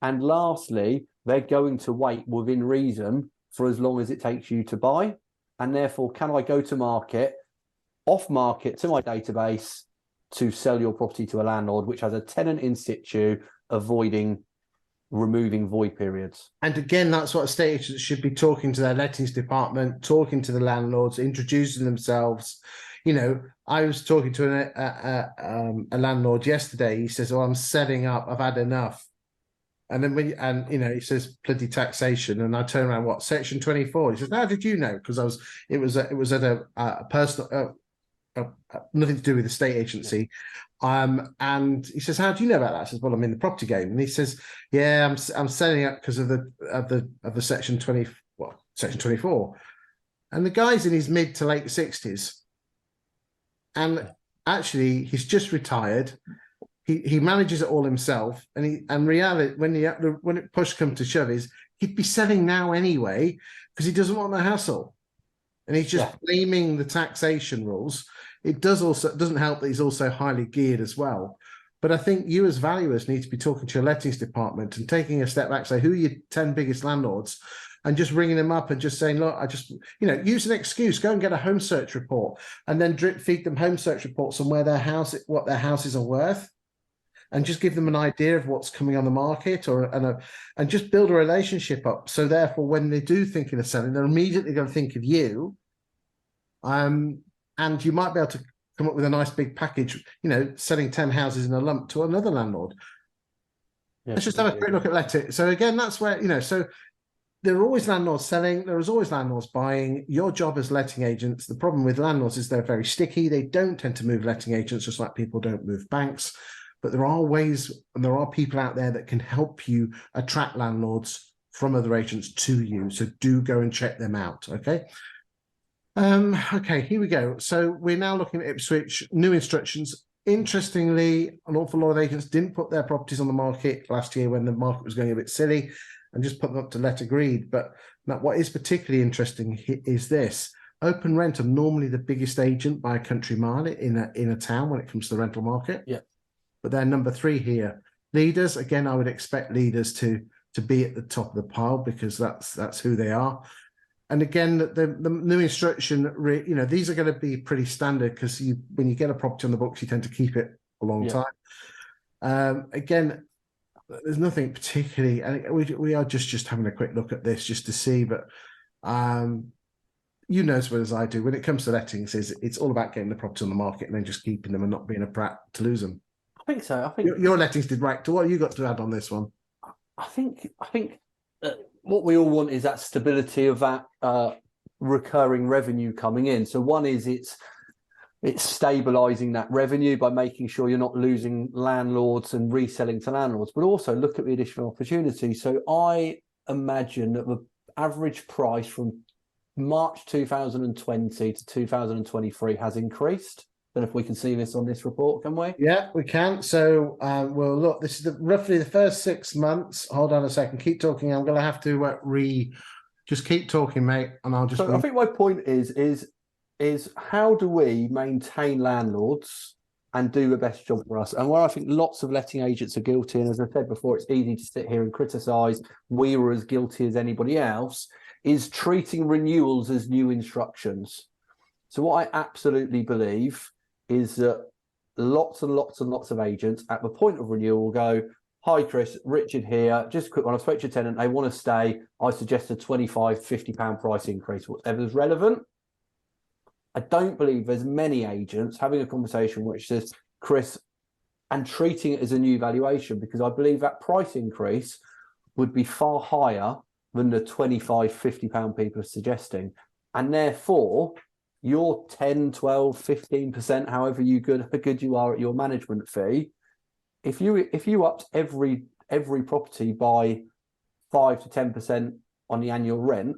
And lastly, they're going to wait within reason for as long as it takes you to buy. And therefore, can I go to market, off market to my database to sell your property to a landlord which has a tenant in situ, removing void periods? And again, that's what estate agents should be talking to their lettings department, talking to the landlords, introducing themselves. You know, I was talking to a landlord yesterday. He says, "Oh, I'm setting up. I've had enough." And then he says bloody taxation, and I turn around, what, section 24? He says, "How did you know?" Because it was at a personal, nothing to do with the estate agency. And he says, "How do you know about that?" I says, "Well, I'm in the property game." And he says, "Yeah, I'm setting up because of the section 20, well, section 24." And the guy's in his mid to late 60s, and actually he's just retired. He manages it all himself, and reality, when it push comes to shove, is he'd be selling now anyway because he doesn't want the hassle, and he's just blaming the taxation rules. It doesn't help that he's also highly geared as well. But I think you as valuers need to be talking to your lettings department and taking a step back, say, who are your 10 biggest landlords, and just ringing them up and just saying, "Look, I just, use an excuse, go and get a home search report, and then drip feed them home search reports on what their houses are worth, and just give them an idea of what's coming on the market, and just build a relationship up. So therefore, when they do think of selling, they're immediately going to think of you. And you might be able to come up with a nice big package, selling 10 houses in a lump to another landlord." Yeah, let's just have a quick look at Let-It. So again, that's where, so there are always landlords selling, there is always landlords buying. Your job as letting agents, the problem with landlords is they're very sticky. They don't tend to move letting agents, just like people don't move banks. But there are ways, and there are people out there that can help you attract landlords from other agents to you. So do go and check them out, okay? Okay, here we go. So we're now looking at Ipswich, new instructions. Interestingly, an awful lot of agents didn't put their properties on the market last year when the market was going a bit silly, and just put them up to let agreed. But now what is particularly interesting is this. Open Rent are normally the biggest agent by a country mile in a town when it comes to the rental market. Yeah. But they're number 3 here. Leaders, again, I would expect Leaders to be at the top of the pile because that's who they are. And again, the new instruction, these are going to be pretty standard because when you get a property on the books, you tend to keep it a long time. Again, there's nothing particularly, and we are just having a quick look at this just to see, but you know as well as I do, when it comes to lettings, it's all about getting the property on the market and then just keeping them and not being a brat to lose them. I think so. I think your lettings director, what have you got to add on this one? I think what we all want is that stability of that recurring revenue coming in. So one is it's stabilizing that revenue by making sure you're not losing landlords and reselling to landlords, but also look at the additional opportunity. So I imagine that the average price from March 2020 to 2023 has increased. Don't know if we can see this on this report, can we? Yeah, we can. So, well, look, this is roughly the first 6 months. Hold on a second. Keep talking. I'm going to have to just keep talking, mate, and I'll just. So I think my point is how do we maintain landlords and do the best job for us? And where I think lots of letting agents are guilty, and as I said before, it's easy to sit here and criticise. We were as guilty as anybody else. Is treating renewals as new instructions. So what I absolutely believe is that lots and lots and lots of agents at the point of renewal will go, "Hi Chris, Richard here, just a quick one, I spoke to your tenant, they want to stay, I suggest a £25, £50 price increase, whatever's relevant." I don't believe there's many agents having a conversation which says, "Chris," and treating it as a new valuation, because I believe that price increase would be far higher than the 25, £50 people are suggesting. And therefore, your 10, 12, 15%, however good you are at your management fee, if you upped every property by 5 to 10% on the annual rent,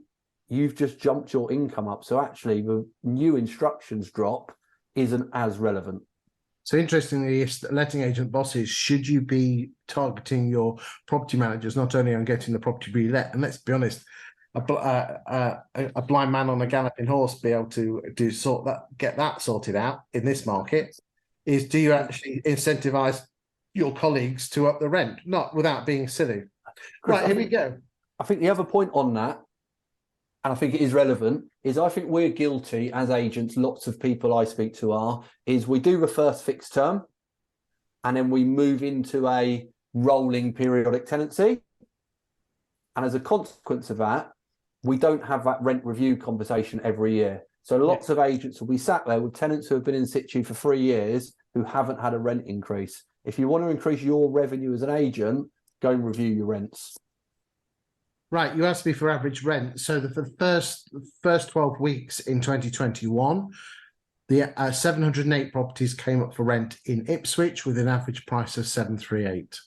you've just jumped your income up. So actually the new instructions drop isn't as relevant. So interestingly, if letting agent bosses, should you be targeting your property managers not only on getting the property relet, and let's be honest, a blind man on a galloping horse be able to get that sorted out in this market, is do you actually incentivize your colleagues to up the rent, not without being silly? Chris, right, here we go. I think the other point on that, and I think it is relevant, is I think we're guilty as agents, lots of people I speak to are, is we do the first fixed term and then we move into a rolling periodic tenancy. And as a consequence of that, we don't have that rent review conversation every year. So lots of agents will be sat there with tenants who have been in situ for 3 years who haven't had a rent increase. If you want to increase your revenue as an agent, go and review your rents. Right, you asked me for average rent. So for the first 12 weeks in 2021, the 708 properties came up for rent in Ipswich with an average price of 738.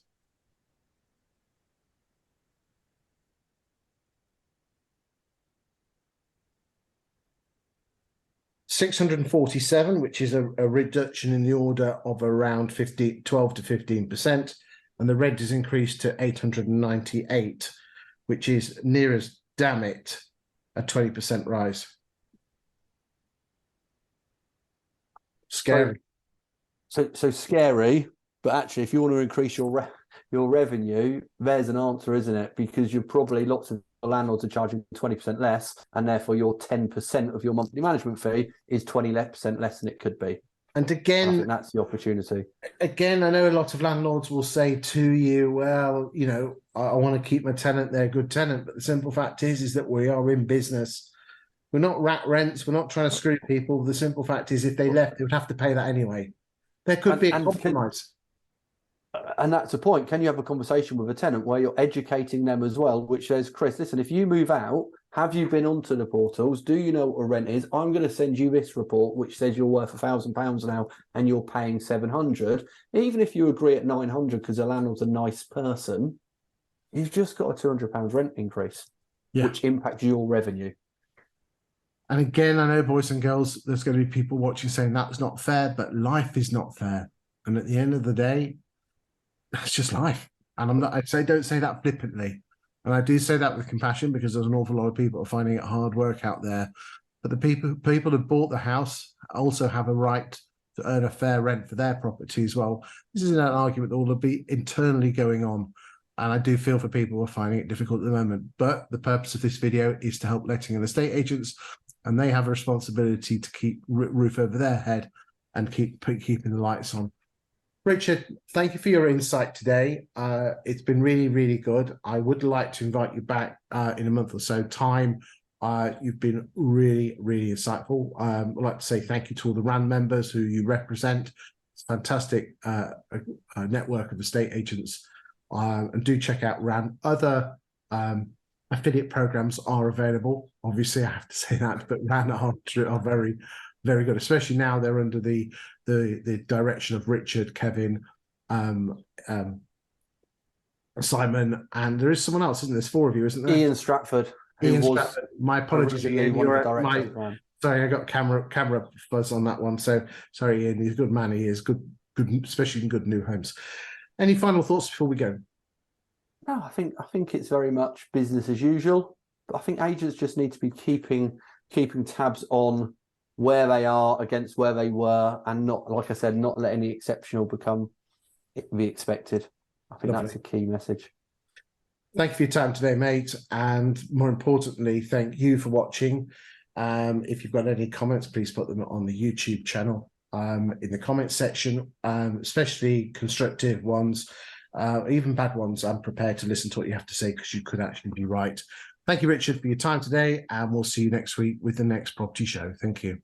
$647, which is a reduction in the order of around 12 to 15%, and the rent is increased to 898. Which is near as damn it a 20% rise. Scary. So scary, but actually, if you want to increase your revenue, there's an answer, isn't it? Because you're probably lots of landlords are charging 20% less, and therefore your 10% of your monthly management fee is 20% less than it could be. And again, I think that's the opportunity. Again, I know a lot of landlords will say to you, well, you know, I want to keep my tenant, they're a good tenant. But the simple fact is that we are in business. We're not rat rents. We're not trying to screw people. The simple fact is if they left, they would have to pay that anyway. There could be a compromise. And that's the point. Can you have a conversation with a tenant where you're educating them as well, which says, Chris, listen, if you move out, have you been onto the portals? Do you know what a rent is? I'm going to send you this report, which says you're worth £1,000 now and you're paying 700. Even if you agree at 900 because the landlord's a nice person, you've just got a £200 rent increase, which impacts your revenue. And again, I know, boys and girls, there's going to be people watching saying that's not fair, but life is not fair. And at the end of the day, that's just life. And don't say that flippantly. And I do say that with compassion because there's an awful lot of people are finding it hard work out there. But the people who bought the house also have a right to earn a fair rent for their property as well. This isn't an argument that will be internally going on. And I do feel for people who are finding it difficult at the moment. But the purpose of this video is to help letting and estate agents, and they have a responsibility to keep roof over their head and keeping the lights on. Richard, thank you for your insight today. It's been really, really good. I would like to invite you back in a month or so time. You've been really, really insightful. I'd like to say thank you to all the RAN members who you represent. It's a fantastic network of estate agents. And do check out RAN. Other affiliate programs are available. Obviously, I have to say that, but RAN are very, very good, especially now they're under the direction of Richard, Kevin, Simon, and there is someone else, isn't there? There's 4 of you, isn't there? Ian Stratford. Stratford. My apologies. Ian, sorry, I got camera fuzz on that one. So sorry, Ian. He's a good man. He is good, especially in good new homes. Any final thoughts before we go? No, I think it's very much business as usual. But I think agents just need to be keeping tabs on where they are against where they were, and not, like I said, not let any exceptional become the expected. I think that's a key message. Thank you for your time today, mate. And more importantly, thank you for watching. If you've got any comments, please put them on the YouTube channel in the comments section, especially constructive ones, even bad ones. I'm prepared to listen to what you have to say because you could actually be right. Thank you, Richard, for your time today, and we'll see you next week with the next property show. Thank you.